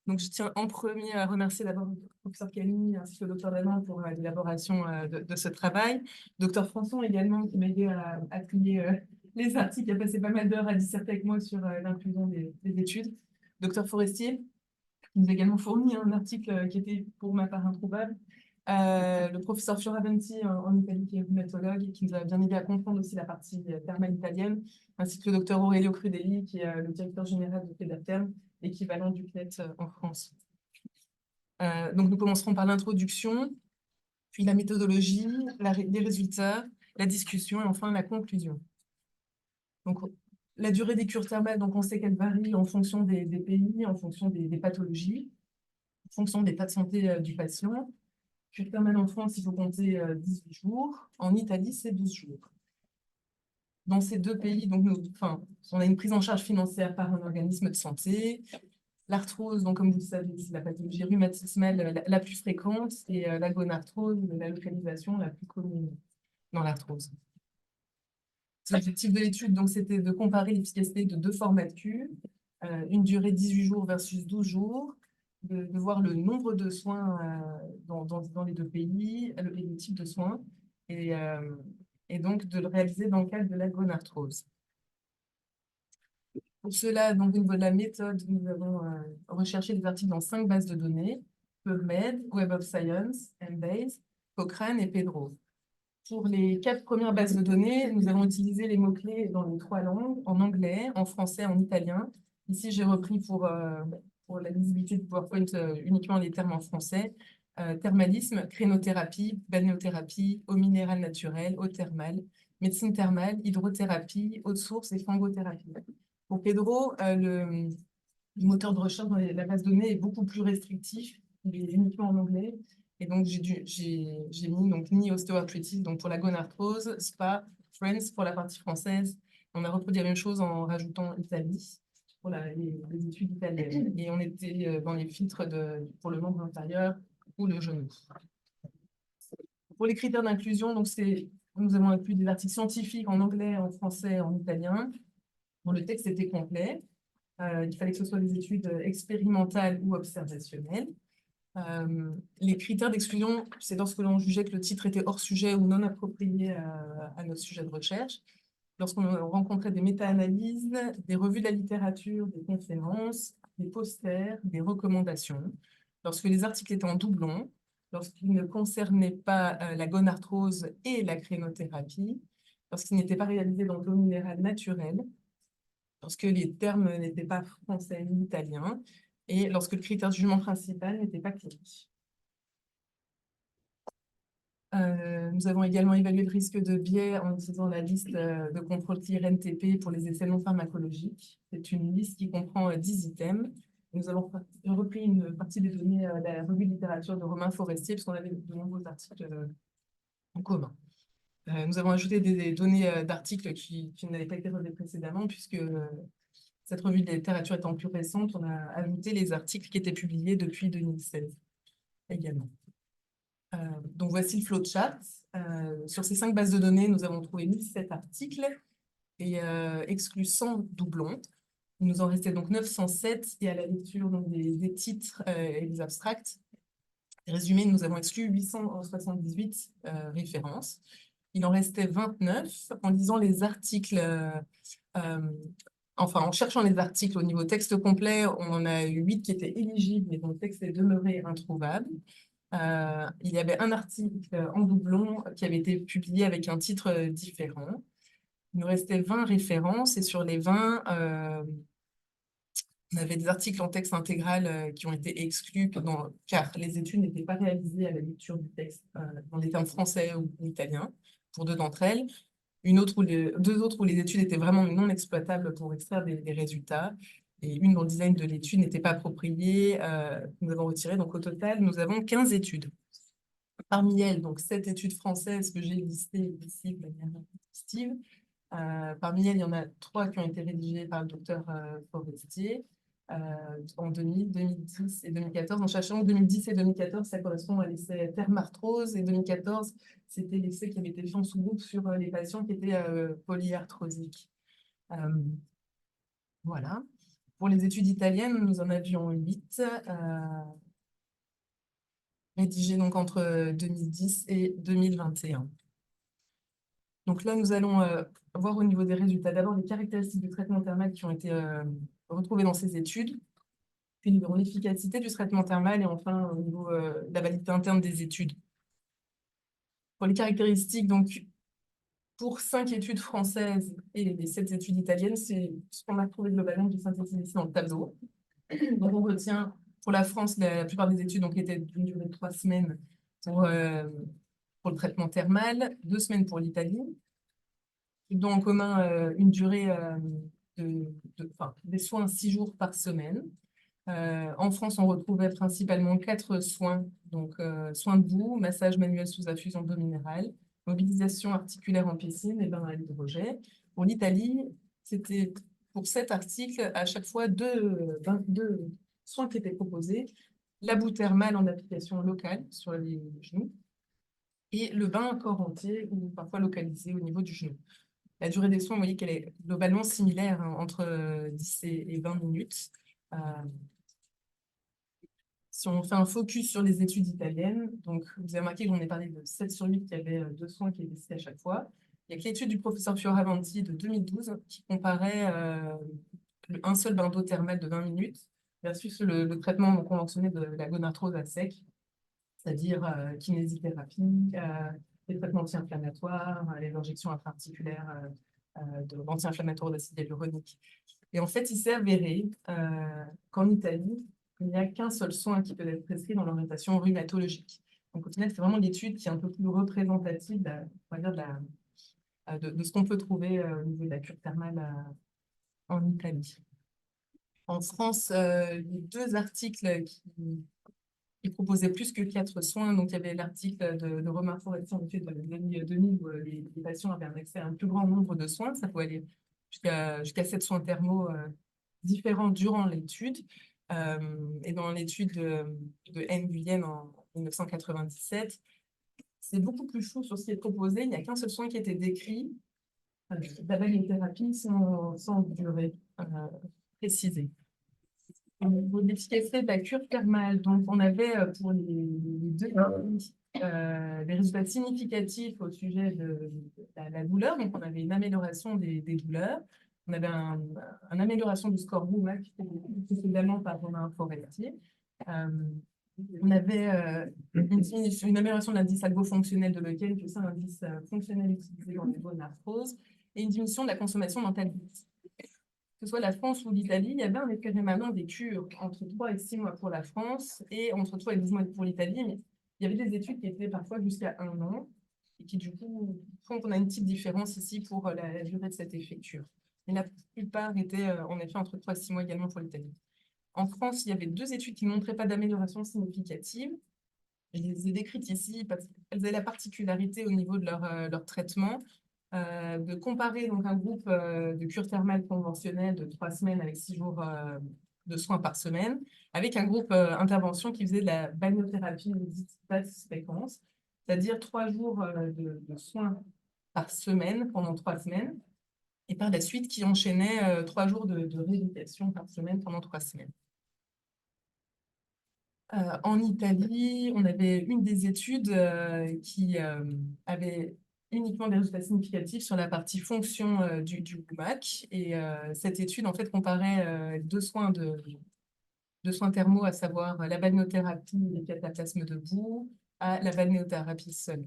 Donc, je tiens en premier à remercier d'abord le professeur Camille ainsi que le docteur Danan pour l'élaboration de ce travail. Docteur Françon également qui m'a aidé à trier les articles, qui a passé pas mal d'heures à disserter avec moi sur l'inclusion des études. Docteur Forestier qui nous a également fourni un article qui était pour ma part introuvable. Le professeur Fioravanti en Italie qui est rhumatologue qui nous a bien aidé à comprendre aussi la partie thermale italienne, ainsi que le docteur Aurelio Crudelli qui est le directeur général de Fédaterm, équivalent du CNET en France. Donc, nous commencerons par l'introduction, puis la méthodologie, les résultats, la discussion et enfin la conclusion. Donc, la durée des cures thermales, donc on sait qu'elle varie en fonction des pays, en fonction des pathologies, en fonction de l'état de santé du patient. Cure thermale en France, il faut compter 18 jours. En Italie, c'est 12 jours. Dans ces 2 pays, donc on a une prise en charge financière par un organisme de santé. L'arthrose, donc comme vous le savez, c'est la pathologie rhumatismale la plus fréquente et la gonarthrose, la localisation la plus commune dans l'arthrose. L'objectif de l'étude, donc, c'était de comparer l'efficacité de 2 formats de cure, une durée de 18 jours versus 12 jours, de voir le nombre de soins dans les 2 pays, et le type de soins, et donc de le réaliser dans le cadre de la gonarthrose. Pour cela, donc, au niveau de la méthode, nous avons recherché des articles dans 5 bases de données, PubMed, Web of Science, Embase, Cochrane et Pedro. Pour les 4 premières bases de données, nous avons utilisé les mots-clés dans les 3 langues, en anglais, en français, en italien. Ici, j'ai repris pour la lisibilité du PowerPoint uniquement les termes en français. Thermalisme, crénothérapie, balnéothérapie, eau minérale naturelle, eau thermale, médecine thermale, hydrothérapie, eau de source et fangothérapie. Pour Pedro, le moteur de recherche dans la base de données est beaucoup plus restrictif, il est uniquement en anglais. Et donc, j'ai mis donc ni ostéoarthritis, donc pour la gonarthrose, SPA, Friends pour la partie française. On a reproduit la même chose en rajoutant Italie pour les études italiennes. Et on était dans les filtres pour le membre inférieur ou le genou. Pour les critères d'inclusion, donc nous avons inclus des articles scientifiques en anglais, en français, en italien. Bon, le texte était complet. Il fallait que ce soit des études expérimentales ou observationnelles. Les critères d'exclusion, c'est lorsque l'on jugeait que le titre était hors sujet ou non approprié à notre sujet de recherche. Lorsqu'on rencontrait des méta-analyses, des revues de la littérature, des conférences, des posters, des recommandations. Lorsque les articles étaient en doublon, lorsqu'ils ne concernaient pas la gonarthrose et la crénothérapie, lorsqu'ils n'étaient pas réalisés dans l'eau minérale naturelle, lorsque les termes n'étaient pas français ni italiens, et lorsque le critère de jugement principal n'était pas clinique. Nous avons également évalué le risque de biais en utilisant la liste de contrôle CLIR-NTP pour les essais non pharmacologiques. C'est une liste qui comprend 10 items. Nous avons repris une partie des données de la revue de littérature de Romain Forestier, puisqu'on avait de nombreux articles en commun. Nous avons ajouté des données d'articles qui n'avaient pas été relevés précédemment, puisque cette revue de littérature étant plus récente, on a ajouté les articles qui étaient publiés depuis 2016 également. Donc voici le flowchart. Sur ces 5 bases de données, nous avons trouvé 1007 articles et exclu 100 doublons. Il nous en restait donc 907 et à la lecture donc, des titres et des abstracts. Résumé, nous avons exclu 878 références. Il en restait 29. En lisant les articles, en cherchant les articles au niveau texte complet, on en a eu 8 qui étaient éligibles, mais dont le texte est demeuré introuvable. Il y avait un article en doublon qui avait été publié avec un titre différent. Il nous restait 20 références et sur les 20, on avait des articles en texte intégral qui ont été exclus car les études n'étaient pas réalisées à la lecture du texte dans des termes français ou italiens pour 2 d'entre elles. Deux autres où les études étaient vraiment non exploitables pour extraire des résultats. Et une dont le design de l'étude n'était pas approprié. Nous avons retiré, donc au total, nous avons 15 études. Parmi elles, donc 7 études françaises que j'ai listées ici de manière exhaustive. Parmi elles, il y en a 3 qui ont été rédigées par le docteur Forestier en 2000, 2010 et 2014. En sachant que 2010 et 2014, ça correspond à l'essai thermarthrose et 2014, c'était l'essai qui avait été fait en sous-groupe sur les patients qui étaient polyarthrosiques. Voilà. Pour les études italiennes, nous en avions 8, rédigées donc entre 2010 et 2021. Donc là, nous allons voir au niveau des résultats. D'abord, les caractéristiques du traitement thermal qui ont été retrouvées dans ces études, puis nous verrons l'efficacité du traitement thermal et enfin au niveau de la validité interne des études. Pour les caractéristiques, donc, pour 5 études françaises et les 7 études italiennes, c'est ce qu'on a trouvé globalement de synthétisé ici dans le tableau. Donc, on retient pour la France, la plupart des études étaient d'une durée de 3 semaines pour le traitement thermal, 2 semaines pour l'Italie. Ils ont en commun une durée des soins 6 jours par semaine. En France, on retrouvait principalement 4 soins, donc soins debout, massage manuel sous infusion d'eau minérale, mobilisation articulaire en piscine et bain à l'hydrogène. Pour l'Italie, c'était pour 7 articles, à chaque fois 2 soins qui étaient proposés, la boue thermale en application locale sur les genoux et le bain à corps entier ou parfois localisé au niveau du genou. La durée des soins, vous voyez qu'elle est globalement similaire, hein, entre 10 et 20 minutes. Si on fait un focus sur les études italiennes, donc vous avez remarqué que j'en ai parlé de 7 sur 8 qui avaient 2 soins qui étaient cités à chaque fois. Il y a que l'étude du professeur Fioravanti de 2012 qui comparait un seul bain d'eau thermale de 20 minutes versus le traitement conventionné de la gonarthrose à sec, c'est-à-dire kinésithérapie, les traitements anti-inflammatoires, les injections intra-articulaires d'anti-inflammatoires d'acide hyaluronique. Et en fait, il s'est avéré qu'en Italie, il n'y a qu'un seul soin qui peut être prescrit dans l'orientation rhumatologique. Donc, au final, c'est vraiment l'étude qui est un peu plus représentative on va dire, de ce qu'on peut trouver au niveau de la cure thermale en Italie. En France, il y a 2 articles qui proposaient plus que 4 soins. Donc, il y avait l'article de Romain Forestier, en fait, de l'année 2000, où les patients avaient un accès à un plus grand nombre de soins. Ça pouvait aller jusqu'à 7 soins thermaux différents durant l'étude. Et dans l'étude de Nguyen en 1997, c'est beaucoup plus flou sur ce qui est proposé. Il n'y a qu'un seul soin qui était décrit, la balnéothérapie sans durée précisée. Au niveau de l'efficacité de la cure thermale, donc on avait pour les 2 des résultats significatifs au sujet de la douleur. Donc on avait une amélioration des douleurs. On avait une amélioration du score WOMAC, précédemment par Romain Forestier. On avait une amélioration de l'indice algo-fonctionnel de Lequel, qui est un indice fonctionnel utilisé dans les bonnes arthroses, et une diminution de la consommation d'antalgiques. Que ce soit la France ou l'Italie, il y avait un effet rémanent des cures entre 3 et 6 mois pour la France et entre 3 et 12 mois pour l'Italie. Mais il y avait des études qui étaient parfois jusqu'à 1 an et qui, du coup, font qu'on a une petite différence ici pour la durée de cet effet cure. Mais la plupart étaient en effet entre 3 et 6 mois également pour l'Italie. En France, il y avait 2 études qui ne montraient pas d'amélioration significative. Je les ai décrites ici parce qu'elles avaient la particularité au niveau de leur traitement de comparer donc un groupe de cure thermale conventionnelle de 3 semaines avec 6 jours de soins par semaine, avec un groupe intervention qui faisait de la balnéothérapie fréquence, c'est-à-dire 3 jours de soins par semaine pendant 3 semaines, et par la suite qui enchaînait 3 jours de rééducation par semaine pendant 3 semaines. En Italie, on avait une des études qui avait uniquement des résultats significatifs sur la partie fonction du WOMAC. Et cette étude, en fait, comparait 2 soins thermaux, à savoir la balnéothérapie et le cataplasme debout, à la balnéothérapie seule.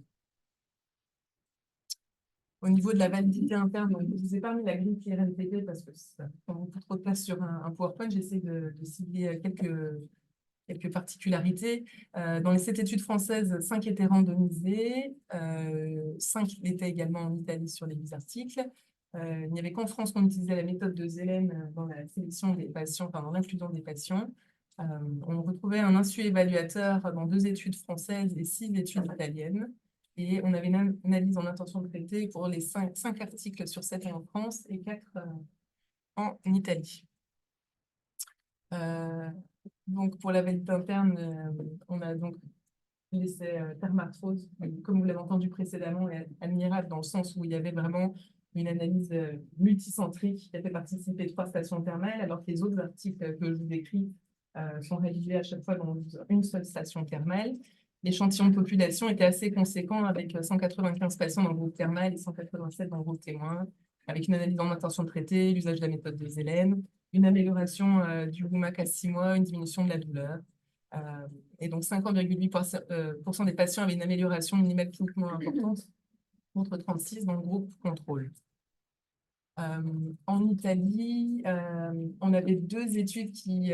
Au niveau de la validité interne, donc, je vous ai pas mis la grille RNPP parce que ça prend beaucoup trop de place sur un PowerPoint. J'essaie de cibler quelques particularités. Dans les 7 études françaises, 5 étaient randomisées, 5 l'étaient également en Italie sur les 10 articles. Il n'y avait qu'en France qu'on utilisait la méthode de Zelen dans la sélection des patients, enfin dans l'inclusion des patients. On retrouvait un insu évaluateur dans 2 études françaises et 6 études italiennes. Et on avait une analyse en intention de traiter pour les 5 articles sur 7 en France et 4 en Italie. Donc, pour la validité interne, on a donc l'essai Thermarthrose, comme vous l'avez entendu précédemment, est admirable dans le sens où il y avait vraiment une analyse multicentrique qui a fait participer 3 stations thermales, alors que les autres articles que je vous décris sont réalisés à chaque fois dans une seule station thermale. L'échantillon de population était assez conséquent, avec 195 patients dans le groupe thermal et 187 dans le groupe témoin, avec une analyse en intention de traiter, l'usage de la méthode de Zelen, une amélioration du WOMAC à 6 mois, une diminution de la douleur. Et donc, 50,8% des patients avaient une amélioration minimale cliniquement importante, contre 36 dans le groupe contrôle. En Italie, on avait 2 études qui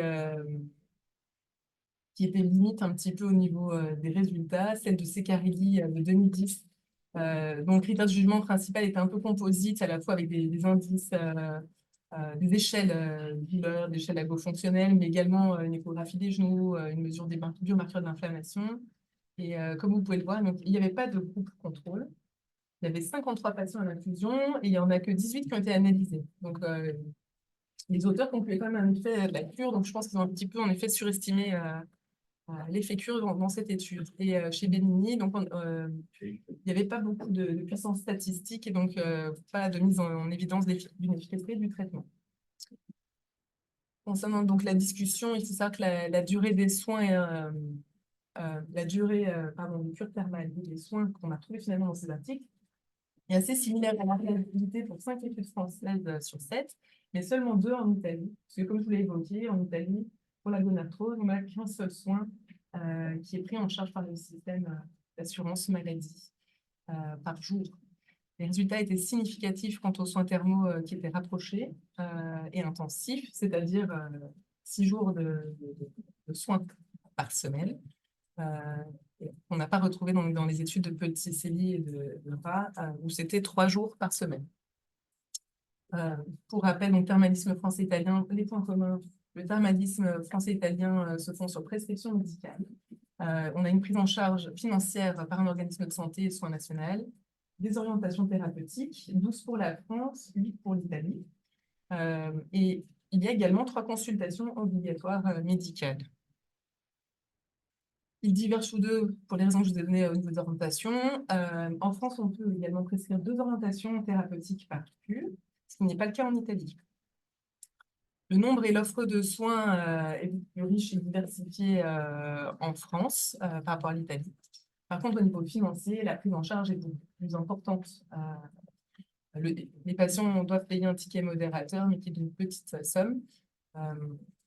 étaient limites un petit peu au niveau des résultats. Celle de Secarilli de 2010, dont le critère de jugement principal était un peu composite, à la fois avec des indices, des échelles douleur, des échelles ergo-fonctionnelles, mais également une échographie des genoux, une mesure des biomarqueurs d'inflammation. Et comme vous pouvez le voir, donc, il n'y avait pas de groupe contrôle. Il y avait 53 patients à l'inclusion et il n'y en a que 18 qui ont été analysés. Donc, les auteurs concluaient quand même un effet de la cure. Donc, je pense qu'ils ont un petit peu, en effet, surestimé l'effet cure dans cette étude. Et chez Benigni, donc, il n'y avait pas beaucoup de puissance statistique et donc pas de mise en évidence d'une efficacité du traitement. Concernant donc la discussion, il faut savoir que la durée des soins, la durée de cure thermale et des soins qu'on a trouvés finalement dans ces articles est assez similaire à la réalité pour 5 études françaises sur 7, mais seulement 2 en Italie. Parce que comme je vous l'ai évoqué, en Italie, pour la gonarthrose, on n'a qu'un seul soin qui est pris en charge par le système d'assurance maladie. par jour. Les résultats étaient significatifs quant aux soins thermaux qui étaient rapprochés et intensifs, c'est-à-dire 6 jours de soins par semaine. On n'a pas retrouvé dans les études de petits celliers et de rats où c'était 3 jours par semaine. Pour rappel, donc thermalisme français-italien, les points communs. Le thermalisme français-italien se font sur prescription médicale. On a une prise en charge financière par un organisme de santé et soins national, des orientations thérapeutiques, 12 pour la France, 8 pour l'Italie. Et il y a également 3 consultations obligatoires médicales. Ils divergent tous deux pour les raisons que je vous ai données au niveau des orientations. En France, on peut également prescrire 2 orientations thérapeutiques par cure, ce qui n'est pas le cas en Italie. Le nombre et l'offre de soins est plus riche et diversifié en France par rapport à l'Italie. Par contre, au niveau financier, la prise en charge est beaucoup plus importante. Les patients doivent payer un ticket modérateur, mais qui est d'une petite somme.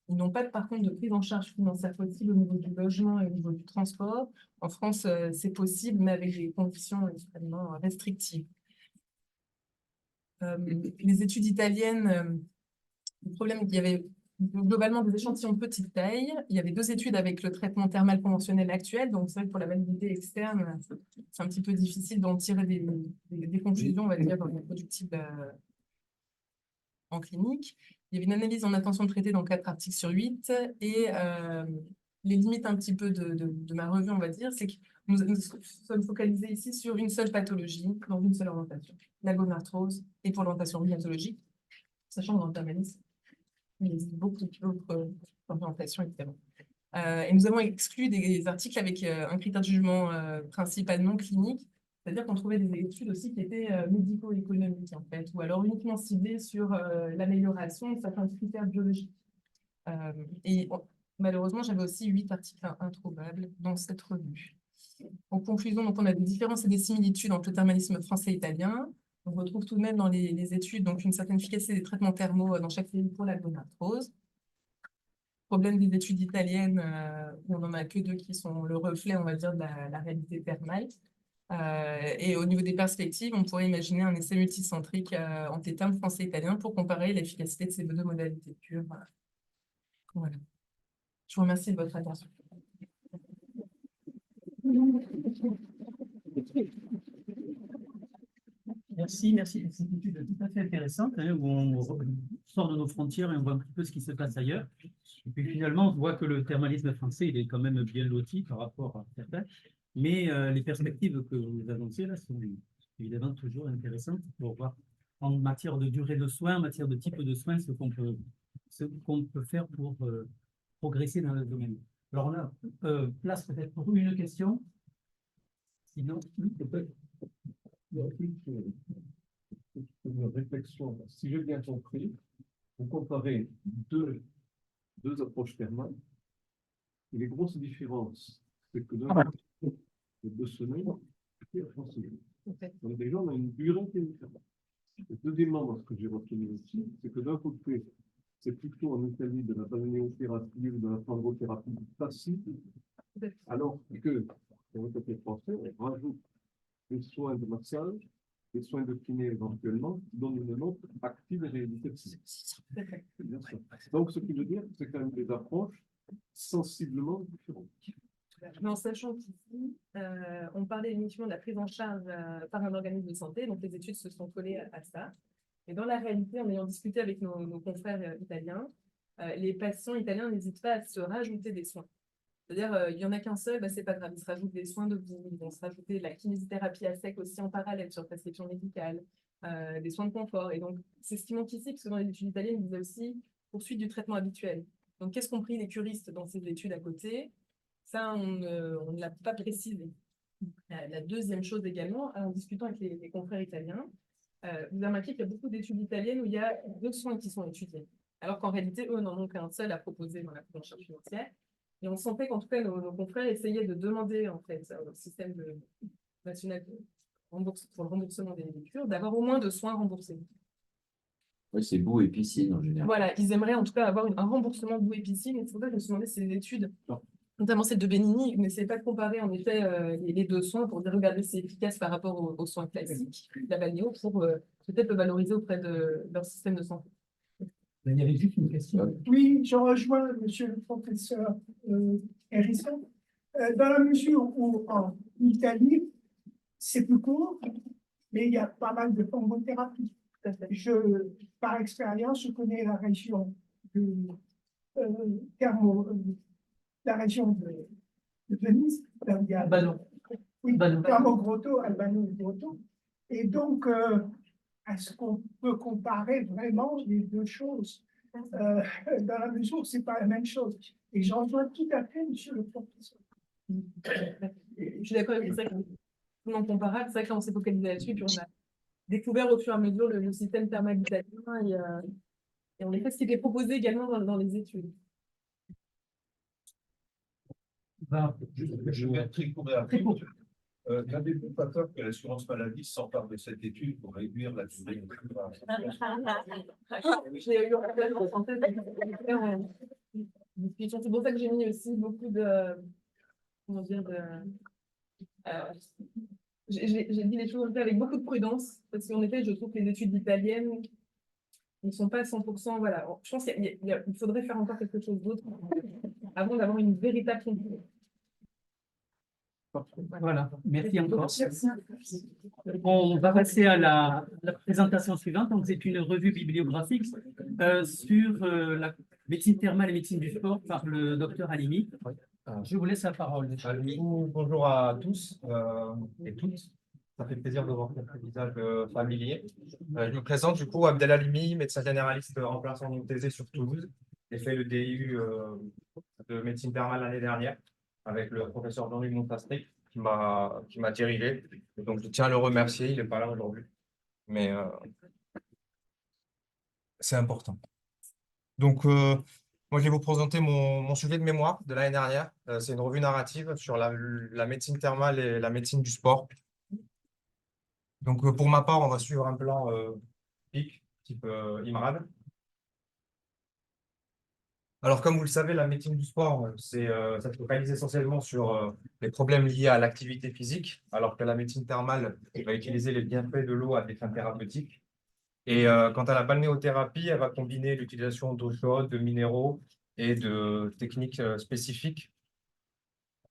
Ils n'ont pas, par contre, de prise en charge financière possible au niveau du logement et au niveau du transport. En France, c'est possible, mais avec des conditions extrêmement restrictives. Les études italiennes, le problème est qu'il y avait globalement des échantillons de petite taille. Il y avait 2 études avec le traitement thermal conventionnel actuel. Donc, c'est vrai que pour la validité externe, c'est un petit peu difficile d'en tirer des conclusions, on va dire, reproductibles en clinique. Il y avait une analyse en intention de traiter dans 4 articles sur 8. Et les limites un petit peu de ma revue, on va dire, c'est que nous sommes focalisés ici sur une seule pathologie, dans une seule orientation, la gonarthrose, et pour l'orientation rhumatologique, sachant que dans le thermalisme, il existe beaucoup d'autres orientations, évidemment. Et nous avons exclu des articles avec un critère de jugement principal non clinique, c'est-à-dire qu'on trouvait des études aussi qui étaient médico-économiques, en fait, ou alors uniquement ciblées sur l'amélioration de certains critères biologiques. Malheureusement, j'avais aussi 8 articles introuvables dans cette revue. En conclusion, donc, on a des différences et des similitudes entre le thermalisme français et italien. On retrouve tout de même dans les études donc, une certaine efficacité des traitements thermaux dans chaque pays pour la gonarthrose. Problème des études italiennes, où on n'en a que 2 qui sont le reflet, on va dire, de la réalité thermale. Et au niveau des perspectives, on pourrait imaginer un essai multicentrique entre les termes français et italiens pour comparer l'efficacité de ces 2 modalités de cure. Voilà. Je vous remercie de votre attention. Merci. C'est une étude tout à fait intéressante où on sort de nos frontières et on voit un petit peu ce qui se passe ailleurs. Et puis finalement, on voit que le thermalisme français, il est quand même bien loti par rapport à certains. Mais les perspectives que vous annoncez là sont évidemment toujours intéressantes pour voir en matière de durée de soins, en matière de type de soins, ce qu'on peut faire pour progresser dans le domaine. Alors on a place peut-être pour une question. Sinon, peut-être. Il y a une réflexion. Si j'ai bien compris, vous comparez deux approches thermales. Et les grosses différences, c'est que d'un côté, les 2 semaines, et la France semaine. Donc déjà, on a une durée qui est différente. Et deuxièmement, dans ce que j'ai retenu aussi, c'est que d'un côté, c'est plutôt en Italie de la balnéothérapie ou de la flangothérapie passive, alors que dans le côté français, on rajoute des soins de massage, des soins de kiné éventuellement, qui donnent une note active et réhabilitative. Donc, ce qui veut dire, c'est quand même des approches sensiblement différentes. Mais en sachant qu'ici, on parlait uniquement de la prise en charge par un organisme de santé, donc les études se sont collées à ça. Et dans la réalité, en ayant discuté avec nos confrères italiens, les patients italiens n'hésitent pas à se rajouter des soins. C'est-à-dire, il n'y en a qu'un seul, c'est pas grave, ils se rajoutent des soins de boue, ils vont se rajouter de la kinésithérapie à sec aussi en parallèle sur prescription médicale, des soins de confort. Et donc, c'est ce qui manque ici, parce que dans les études italiennes, ils disaient aussi poursuite du traitement habituel. Donc, qu'est-ce qu'ont pris les curistes dans ces études à côté? Ça, on ne l'a pas précisé. La deuxième chose également, en discutant avec les confrères italiens, vous avez remarqué qu'il y a beaucoup d'études italiennes où il y a 2 soins qui sont étudiés. Alors qu'en réalité, eux n'en ont qu'un seul à proposer dans la prise en charge financière. Et on sentait qu'en tout cas, nos confrères essayaient de demander en fait, au système national pour le remboursement des cures, d'avoir au moins 2 soins remboursés. Oui, c'est boue et piscine en général. Voilà, ils aimeraient en tout cas avoir un remboursement boue et piscine. Et c'est pour ça que je me suis demandé si les études notamment celle de Benigni, ils n'essayaient pas de comparer en effet les deux soins pour dire regardez c'est efficace par rapport aux soins classiques, la balnéo, pour peut-être le valoriser auprès de leur système de santé. Il y avait juste une question. Oui, je rejoins monsieur le professeur Hérisson. Dans la mesure où en Italie, c'est plus court, mais il y a pas mal de hormothérapie. Par expérience, je connais la région de la région de Venise, là où il y a oui, Grotto, Albano et Grotto. Et donc, est-ce qu'on peut comparer vraiment les deux choses dans la mesure où ce n'est pas la même chose? Et j'en rejoins tout à fait, monsieur le professeur. Je suis d'accord avec ça, non comparable. C'est vrai que là, on s'est focalisé là-dessus, puis on a découvert au fur et à mesure le système thermal italien et en effet, ce qui était proposé également dans les études. Je vais être très court et rapide. N'avez-vous pas peur que l'assurance maladie s'empare de cette étude pour réduire la durée de J'ai eu un appel en santé, c'est pour ça que j'ai mis aussi beaucoup de, comment dire, j'ai dit les choses avec beaucoup de prudence, parce qu'en effet, je trouve que les études italiennes ne sont pas à 100%, voilà. Je pense qu'il faudrait faire encore quelque chose d'autre avant d'avoir une véritable conclusion. Voilà, merci encore. On va passer à la présentation suivante. Donc, c'est une revue bibliographique sur la médecine thermale et médecine du sport par le docteur Halimi. Je vous laisse la parole. Bonjour à tous et toutes. Ça fait plaisir de voir quelques visages familiers. Je me présente du coup Abdel Halimi, médecin généraliste remplaçant mon thésée sur Toulouse. J'ai fait le DU de médecine thermale l'année dernière avec le professeur Jean-Louis Montastric qui m'a dirigé. Et donc je tiens à le remercier, il n'est pas là aujourd'hui, mais c'est important. Donc moi je vais vous présenter mon sujet de mémoire de l'année dernière. C'est une revue narrative sur la médecine thermale et la médecine du sport. Donc pour ma part, on va suivre un plan PIC, type IMRAD. Alors, comme vous le savez, la médecine du sport, ça se focalise essentiellement sur les problèmes liés à l'activité physique, alors que la médecine thermale va utiliser les bienfaits de l'eau à des fins thérapeutiques. Et quant à la balnéothérapie, elle va combiner l'utilisation d'eau chaude, de minéraux et de techniques spécifiques.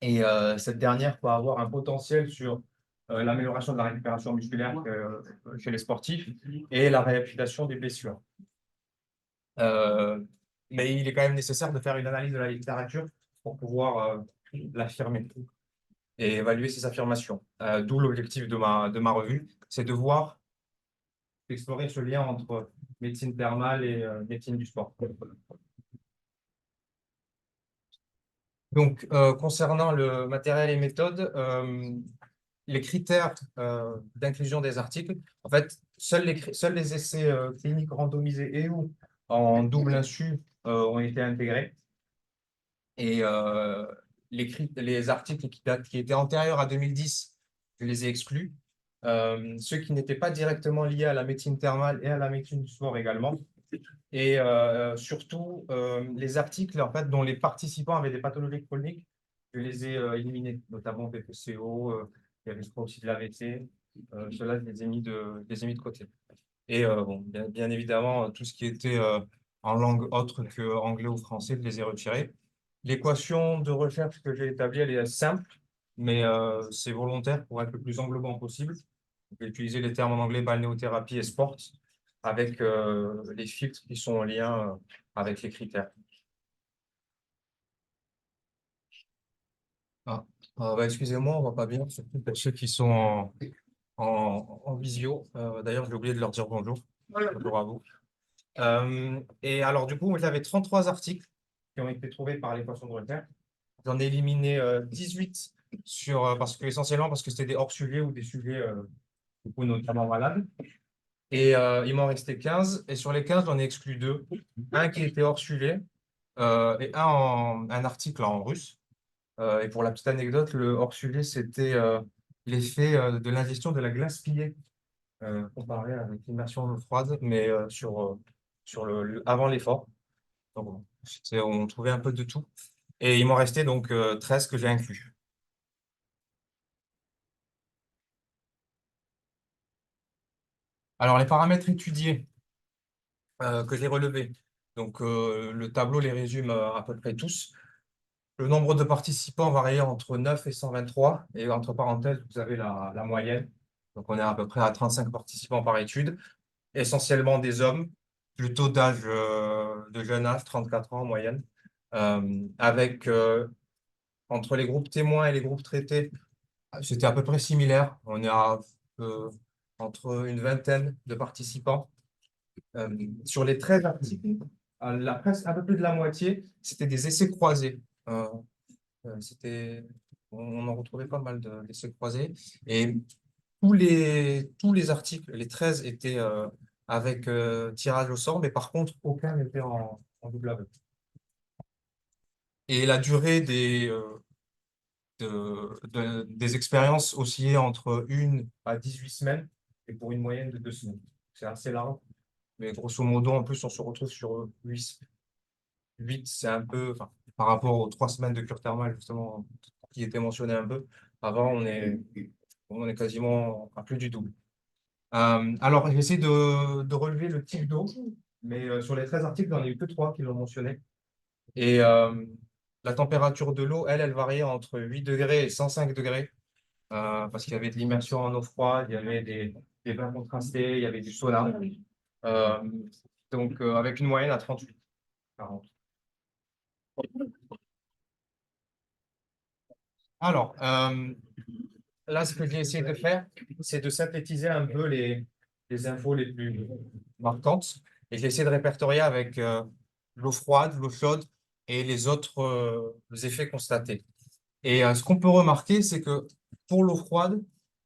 Et cette dernière peut avoir un potentiel sur l'amélioration de la récupération musculaire chez les sportifs et la réhabilitation des blessures. Mais il est quand même nécessaire de faire une analyse de la littérature pour pouvoir l'affirmer et évaluer ces affirmations. D'où l'objectif de ma revue, c'est de voir, d'explorer ce lien entre médecine thermale et médecine du sport. Donc, concernant le matériel et méthode, les critères d'inclusion des articles, en fait, seuls les essais cliniques randomisés et ou en double insu ont été intégrés. Et les articles qui étaient antérieurs à 2010, je les ai exclus. Ceux qui n'étaient pas directement liés à la médecine thermale et à la médecine du sport également. Et surtout, les articles en fait, dont les participants avaient des pathologies chroniques, je les ai éliminés, notamment BPCO, il y avait aussi de l'AVC. Ceux-là, je les ai mis de côté. Et bon, bien évidemment, tout ce qui était en langue autre que anglais ou français, je les ai retirés. L'équation de recherche que j'ai établie, elle est simple, mais c'est volontaire pour être le plus englobant possible. On peut utiliser les termes en anglais balnéothérapie et sport avec les filtres qui sont en lien avec les critères. Excusez-moi, on ne voit pas bien, surtout pour ceux qui sont en visio. D'ailleurs, j'ai oublié de leur dire bonjour. Bonjour à vous. Et alors, du coup, j'avais 33 articles qui ont été trouvés par l'équation de recherche. J'en ai éliminé 18 essentiellement parce que c'était des hors-sujets ou des sujets du coup, notamment valables. Et il m'en restait 15. Et sur les 15, j'en ai exclu 2. Un qui était hors-sujet et un article en russe. Et pour la petite anecdote, le hors-sujet, c'était l'effet de l'ingestion de la glace pillée comparé avec l'immersion froide, mais avant l'effort. Donc, on trouvait un peu de tout. Et il m'en restait donc 13 que j'ai inclus. Alors, les paramètres étudiés que j'ai relevés, donc le tableau les résume à peu près tous. Le nombre de participants variait entre 9 et 123, et entre parenthèses, vous avez la moyenne. Donc, on est à peu près à 35 participants par étude, essentiellement des hommes, plutôt d'âge de jeune âge, 34 ans en moyenne, avec entre les groupes témoins et les groupes traités, c'était à peu près similaire. On est à entre une vingtaine de participants. Sur les 13 articles, presque un peu plus de la moitié, c'était des essais croisés. On en retrouvait pas mal d'essais croisés. Et tous les articles, les 13 étaient avec tirage au sort, mais par contre, aucun n'était en double aveugle. Et la durée des expériences oscillait entre 1 à 18 semaines et pour une moyenne de 2 semaines. C'est assez large, mais grosso modo, en plus, on se retrouve sur 8. 8, c'est un peu, enfin, par rapport aux 3 semaines de cure thermale, justement, qui était mentionné un peu. Avant, on est quasiment à plus du double. Alors, j'essaie de relever le type d'eau, mais sur les 13 articles, il n'y en a eu que 3 qui l'ont mentionné. Et la température de l'eau, elle variait entre 8 degrés et 105 degrés, parce qu'il y avait de l'immersion en eau froide, il y avait des bains contrastés, il y avait du sauna. Donc, avec une moyenne à 38, 40. Alors, là, ce que j'ai essayé de faire, c'est de synthétiser un peu les infos les plus marquantes. Et j'ai essayé de répertorier avec l'eau froide, l'eau chaude et les autres effets constatés. Et ce qu'on peut remarquer, c'est que pour l'eau froide,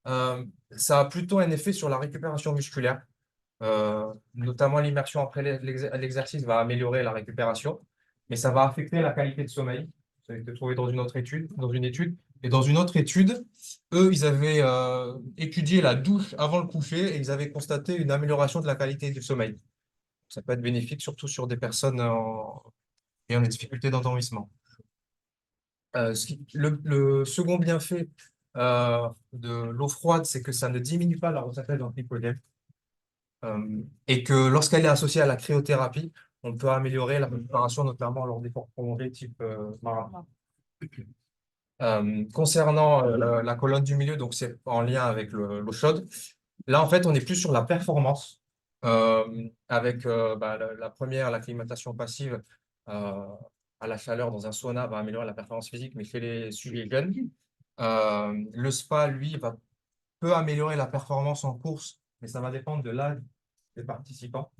ça a plutôt un effet sur la récupération musculaire. Notamment l'immersion après l'exercice va améliorer la récupération, mais ça va affecter la qualité de sommeil. Ça a été trouvé dans une autre étude, Et dans une autre étude, eux, ils avaient étudié la douche avant le coucher et ils avaient constaté une amélioration de la qualité du sommeil. Ça peut être bénéfique, surtout sur des personnes ayant des difficultés d'endormissement. Le second bienfait de l'eau froide, c'est que ça ne diminue pas la resynthèse d'anticollagène. Et que lorsqu'elle est associée à la cryothérapie, on peut améliorer la récupération, notamment lors d'efforts prolongés type marathon. Concernant la colonne du milieu, donc c'est en lien avec l'eau chaude. Là, en fait, on est plus sur la performance, avec la première, l'acclimatation passive à la chaleur dans un sauna va améliorer la performance physique, mais chez les sujets jeunes. Le spa, lui, peut améliorer la performance en course, mais ça va dépendre de l'âge des participants.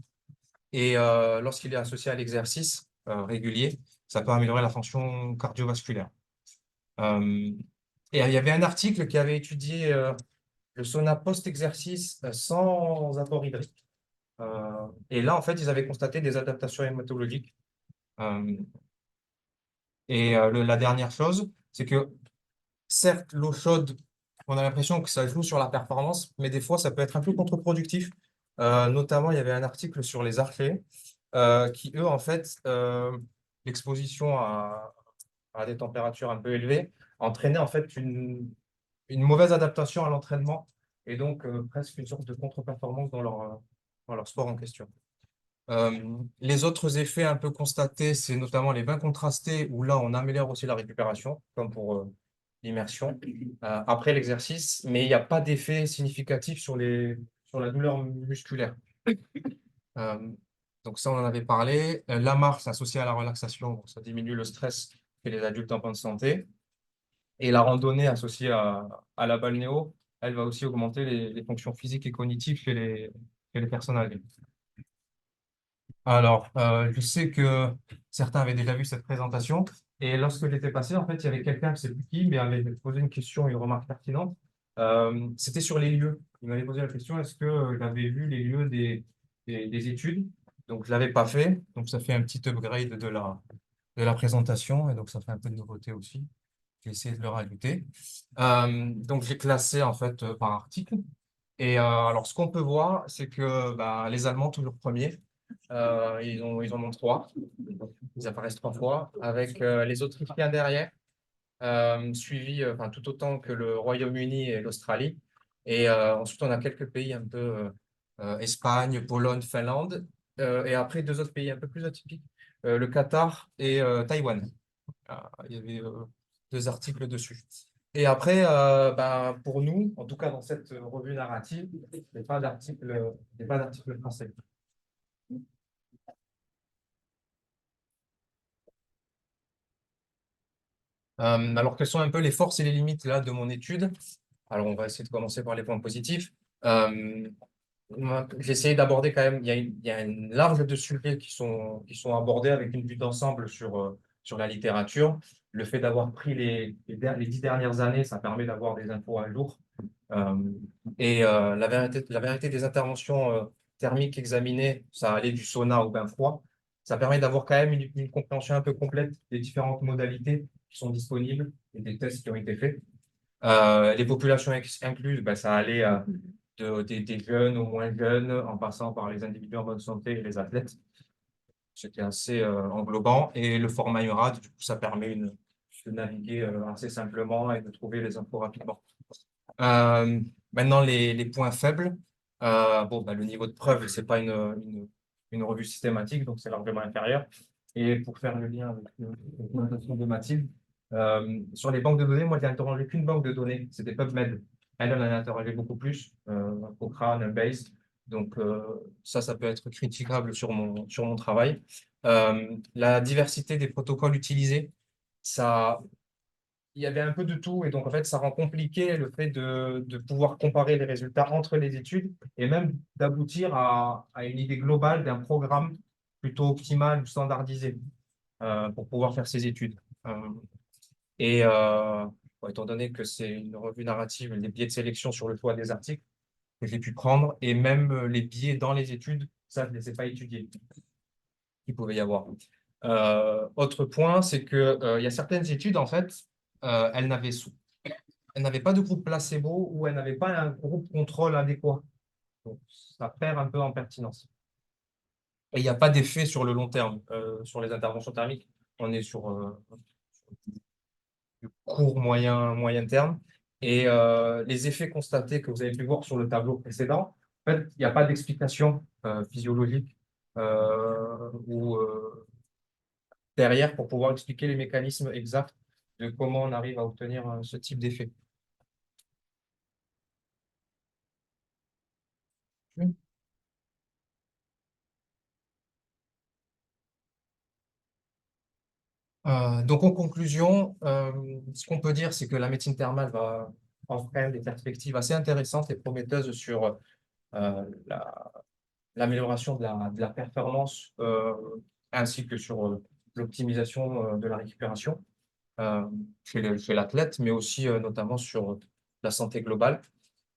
Et lorsqu'il est associé à l'exercice régulier, ça peut améliorer la fonction cardiovasculaire. Et il y avait un article qui avait étudié le sauna post-exercice sans apport hydrique. Et là, en fait, ils avaient constaté des adaptations hématologiques. La dernière chose, c'est que certes, l'eau chaude, on a l'impression que ça joue sur la performance, mais des fois, ça peut être un peu contre-productif. Notamment, il y avait un article sur les archers qui, eux, en fait, l'exposition à des températures un peu élevées entraînait en fait une mauvaise adaptation à l'entraînement et donc presque une sorte de contre-performance dans leur sport en question. Les autres effets un peu constatés, c'est notamment les bains contrastés où là, on améliore aussi la récupération, comme pour l'immersion après l'exercice, mais il n'y a pas d'effet significatif sur la douleur musculaire. Donc ça, on en avait parlé. La marche associée à la relaxation, donc ça diminue le stress chez les adultes en bonne santé. Et la randonnée associée à la balnéo, elle va aussi augmenter les fonctions physiques et cognitives chez les personnes âgées. Alors, je sais que certains avaient déjà vu cette présentation. Et lorsque j'étais passé, en fait, il y avait quelqu'un, je ne sais plus qui, mais avait posé une question, une remarque pertinente. C'était sur les lieux. Il m'avait posé la question, est-ce que j'avais vu les lieux des études? Donc, je ne l'avais pas fait. Donc, ça fait un petit upgrade de la présentation. Et donc, ça fait un peu de nouveauté aussi. J'ai essayé de le rajouter. Donc, j'ai classé, en fait, par article. Et alors, ce qu'on peut voir, c'est que les Allemands, toujours premiers, Ils en ont 3. Ils apparaissent 3 fois, avec les Autrichiens derrière, suivis enfin, tout autant que le Royaume-Uni et l'Australie. Et ensuite, on a quelques pays un peu Espagne, Pologne, Finlande. Et après, 2 autres pays un peu plus atypiques, le Qatar et Taïwan. Il y avait 2 articles dessus. Et après, pour nous, en tout cas dans cette revue narrative, il n'y a pas d'article français. Alors, quelles sont un peu les forces et les limites là, de mon étude? Alors, on va essayer de commencer par les points positifs. J'ai essayé d'aborder quand même, il y a une large de sujets qui sont abordés avec une vue d'ensemble sur la littérature. Le fait d'avoir pris les 10 dernières années, ça permet d'avoir des infos à jour. La vérité des interventions thermiques examinées, ça allait du sauna au bain froid. Ça permet d'avoir quand même une compréhension un peu complète des différentes modalités qui sont disponibles et des tests qui ont été faits. Les populations incluses, ça allait des jeunes aux moins jeunes, en passant par les individus en bonne santé et les athlètes. C'était assez englobant. Et le format URAD, du coup, ça permet de naviguer assez simplement et de trouver les infos rapidement. Maintenant, les points faibles. Le niveau de preuve, ce n'est pas une revue systématique, donc c'est largement inférieur. Et pour faire le lien avec la présentation de Mathilde, sur les banques de données, moi, je n'ai interrogé qu'une banque de données, c'était PubMed. Elle en a interrogé beaucoup plus, Cochrane, Base. Donc, ça peut être critiquable sur mon travail. La diversité des protocoles utilisés, il y avait un peu de tout, et donc en fait, ça rend compliqué le fait de pouvoir comparer les résultats entre les études et même d'aboutir à une idée globale d'un programme plutôt optimal ou standardisé pour pouvoir faire ces études. Étant donné que c'est une revue narrative, les biais de sélection sur le choix des articles que j'ai pu prendre, et même les biais dans les études, ça, je ne les ai pas étudiés. Il pouvait y avoir. Autre point, c'est qu'il y a certaines études, en fait, elles n'avaient pas de groupe placebo ou elles n'avaient pas un groupe contrôle adéquat. Donc, ça perd un peu en pertinence. Et il n'y a pas d'effet sur le long terme, sur les interventions thermiques. On est sur du court, moyen terme. Et les effets constatés que vous avez pu voir sur le tableau précédent, en fait, il n'y a pas d'explication physiologique ou derrière pour pouvoir expliquer les mécanismes exacts de comment on arrive à obtenir ce type d'effet. Donc, en conclusion, ce qu'on peut dire, c'est que la médecine thermale va offrir des perspectives assez intéressantes et prometteuses sur l'amélioration de la performance ainsi que sur l'optimisation de la récupération chez l'athlète, mais aussi notamment sur la santé globale.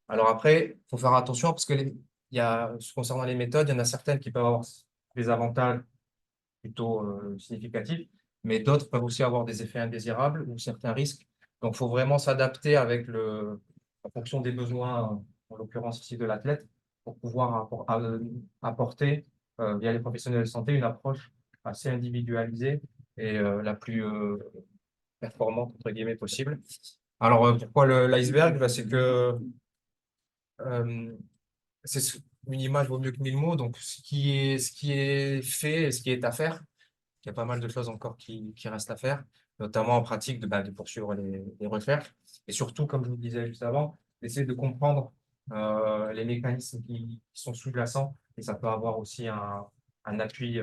Alors après, il faut faire attention parce que concernant les méthodes, il y en a certaines qui peuvent avoir des avantages plutôt significatifs, mais d'autres peuvent aussi avoir des effets indésirables ou certains risques. Donc, il faut vraiment s'adapter en fonction des besoins, en l'occurrence ici de l'athlète, pour pouvoir apporter, via les professionnels de santé, une approche assez individualisée et la plus performante, entre guillemets, possible. Alors, pourquoi l'iceberg? C'est que une image vaut mieux que 1000 mots. Donc, ce qui est fait et ce qui est à faire, il y a pas mal de choses encore qui restent à faire, notamment en pratique de poursuivre les recherches. Et surtout, comme je vous le disais juste avant, d'essayer de comprendre les mécanismes qui sont sous-jacents. Et ça peut avoir aussi un appui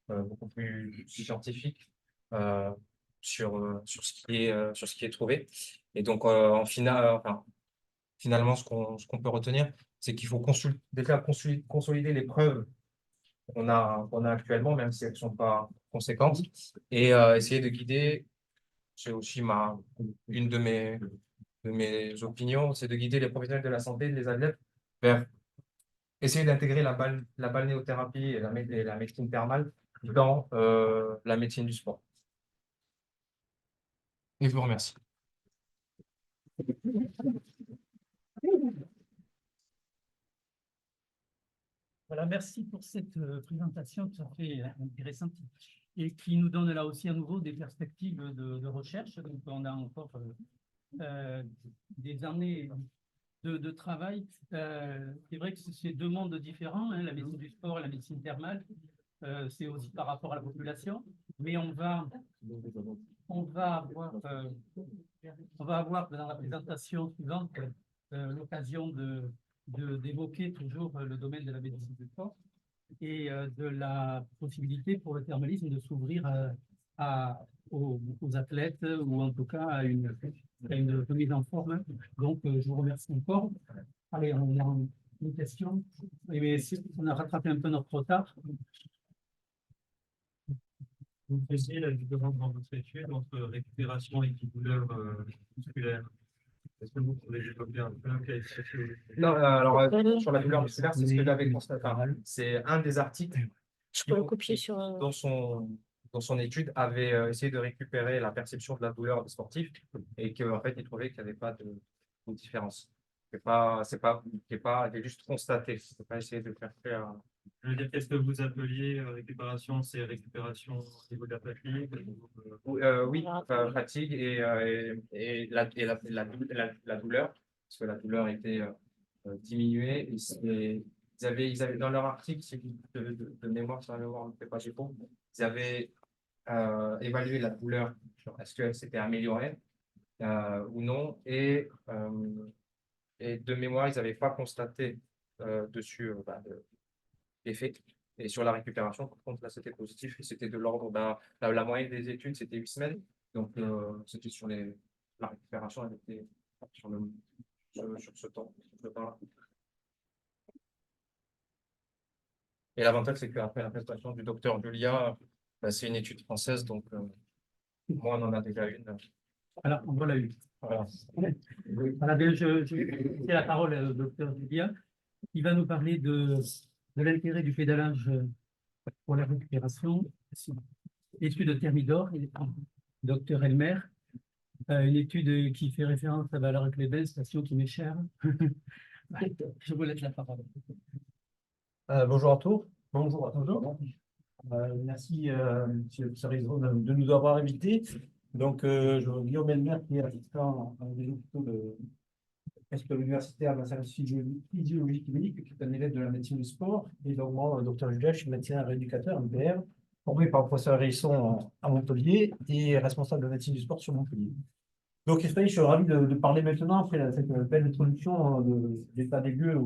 beaucoup plus scientifique sur ce qui est trouvé. Et donc, finalement, ce qu'on peut retenir, c'est qu'il faut déjà consolider les preuves qu'on a actuellement, même si elles ne sont pas conséquentes, et essayer de guider, c'est aussi une de mes opinions, c'est de guider les professionnels de la santé, les athlètes, vers essayer d'intégrer la balnéothérapie et la médecine thermale dans la médecine du sport. Et je vous remercie. Voilà, merci pour cette présentation tout à fait intéressante et qui nous donne là aussi à nouveau des perspectives de recherche. Donc, on a encore des années de travail. C'est vrai que c'est deux mondes différents, hein, la médecine du sport et la médecine thermale. C'est aussi par rapport à la population, mais on va avoir dans la présentation suivante l'occasion d'évoquer toujours le domaine de la médecine du sport et de la possibilité pour le thermalisme de s'ouvrir aux athlètes ou en tout cas à une remise en forme. Donc, je vous remercie encore. Allez, on a une question. Mais on a rattrapé un peu notre retard. Vous faisiez la différence dans votre étude entre récupération et douleur musculaire. Est-ce que vous pouvez développer un peu Non, alors sur la douleur musculaire, c'est ce que j'avais constaté. C'est un des articles Je peux le copier sur. dans son étude avait essayé de récupérer la perception de la douleur des sportifs et qu'en fait, il trouvait qu'il n'y avait pas de différence. C'est juste constaté. C'est pas essayer de faire. Je veux dire, qu'est-ce que vous appeliez récupération? C'est récupération au niveau de la fatigue? Oui, fatigue et la douleur, parce que la douleur était diminuée. Ils avaient dans leur article de mémoire, sur la mémoire ne fait pas défaut, ils avaient évalué la douleur, est-ce que c'était amélioré ou non, et de mémoire, ils n'avaient pas constaté dessus effet. Et sur la récupération, par contre, là, c'était positif et c'était de l'ordre la moyenne des études, c'était 8 semaines. Donc, c'était sur la récupération, elle était sur ce temps-là. Et l'avantage, c'est qu'après la prestation du docteur Julia, c'est une étude française, donc moi, on en a déjà une. Alors, on voit la une. Voilà. Voilà, bien, je laisse la parole au docteur Julia. Il va nous parler de l'intérêt du pédalage pour la récupération. Étude Thermidor, docteur Elmer, une étude qui fait référence à Valois-Clébens, station qui m'est chère. Je vous laisse la parole. Bonjour à tous. Bonjour à tous. Merci, M. Cerizot, de nous avoir invités. Donc, Guillaume Elmer, qui est assistant des hôpitaux de l'université à la service physiologie clinique, qui est un élève de la médecine du sport. Et donc, moi, docteur Julia, je suis médecin rééducateur, MPR, formé par le professeur Hérisson à Montpellier et responsable de médecine du sport sur Montpellier. Donc, je suis ravi de parler maintenant, après cette belle introduction de l'état des lieux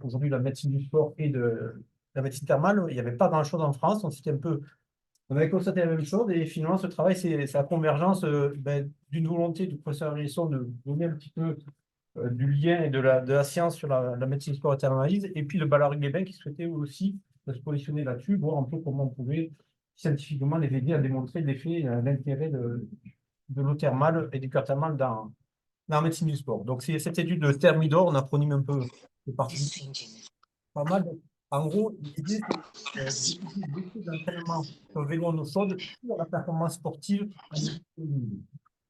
aujourd'hui de la médecine du sport et de la médecine thermale. Il n'y avait pas grand-chose en France, on avait constaté la même chose et finalement, ce travail, c'est la convergence d'une volonté du professeur Hérisson de donner un petit peu du lien et de la science sur la médecine sport et thermanalyse, et puis de Valois-Clébens qui souhaitait aussi se positionner là-dessus, voir un peu comment on pouvait scientifiquement les aider à démontrer l'effet, l'intérêt de l'eau thermale et du cœur thermal dans la médecine du sport. Donc, c'est cette étude de Thermidor, on acronyme un peu, c'est parti pas mal. En gros, l'idée, c'est beaucoup d'entraînement sur le vélo en eau chaude pour la performance sportive.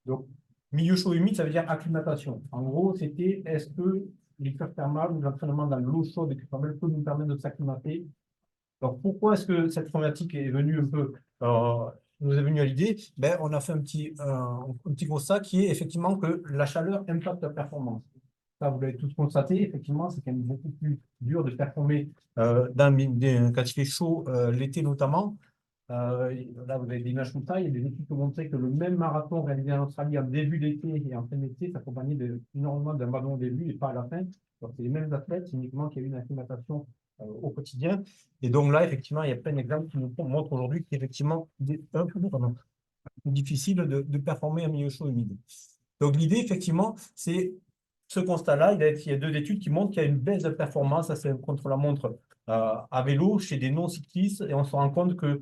Donc, milieu chaud humide, ça veut dire acclimatation. En gros, c'était est-ce que les cures thermales ou l'entraînement dans l'eau chaude et que peut nous permettre de s'acclimater. Donc, pourquoi est-ce que cette problématique est venue un peu, nous est venue à l'idée? On a fait un petit constat qui est effectivement que la chaleur impacte la performance. Ça, vous l'avez tous constaté, effectivement, c'est quand même beaucoup plus dur de performer quand il fait chaud, l'été notamment. Là, vous avez des images comme ça. Il y a des études qui ont montré que le même marathon réalisé en Australie en début d'été et en fin d'été s'accompagnait énormément d'un ballon au début et pas à la fin. Donc, c'est les mêmes athlètes, uniquement qu'il y a eu une acclimatation au quotidien. Et donc là, effectivement, il y a plein d'exemples qui nous montrent aujourd'hui qu'effectivement, c'est un peu difficile de performer en milieu chaud humide. Donc, l'idée, effectivement, c'est ce constat-là. Il y a deux études qui montrent qu'il y a une baisse de performance, ça c'est contre la montre à vélo chez des non-cyclistes, et on se rend compte que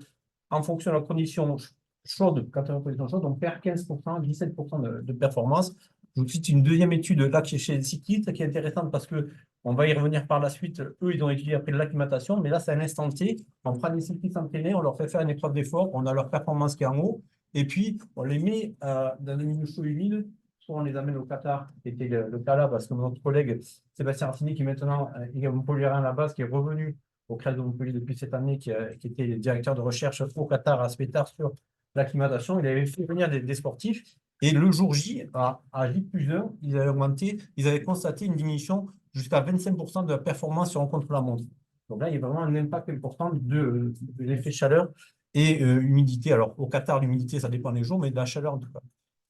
en fonction de la condition chaude, quand on a une condition chaude, on perd 15%, 17% de performance. Je vous cite une deuxième étude là qui est chez les cyclistes, qui est intéressante parce que on va y revenir par la suite. Eux, ils ont étudié après l'acclimatation, mais là, c'est à l'instant T. On prend des cyclistes entraînés, on leur fait faire une épreuve d'effort, on a leur performance qui est en haut, et puis on les met dans le milieu chaud humide. Soit on les amène au Qatar, qui était le cas là, parce que notre collègue Sébastien Artini, qui maintenant est Montpelliérain à la base, qui est revenu au CREL de Montpellier depuis cette année, qui était directeur de recherche au Qatar, à Spétard, sur l'acclimatation. Il avait fait venir des sportifs. Et le jour J, à J+1, ils avaient constaté une diminution jusqu'à 25% de la performance sur contre-la-montre. Donc là, il y a vraiment un impact important de l'effet chaleur et humidité. Alors, au Qatar, l'humidité, ça dépend des jours, mais de la chaleur en tout cas.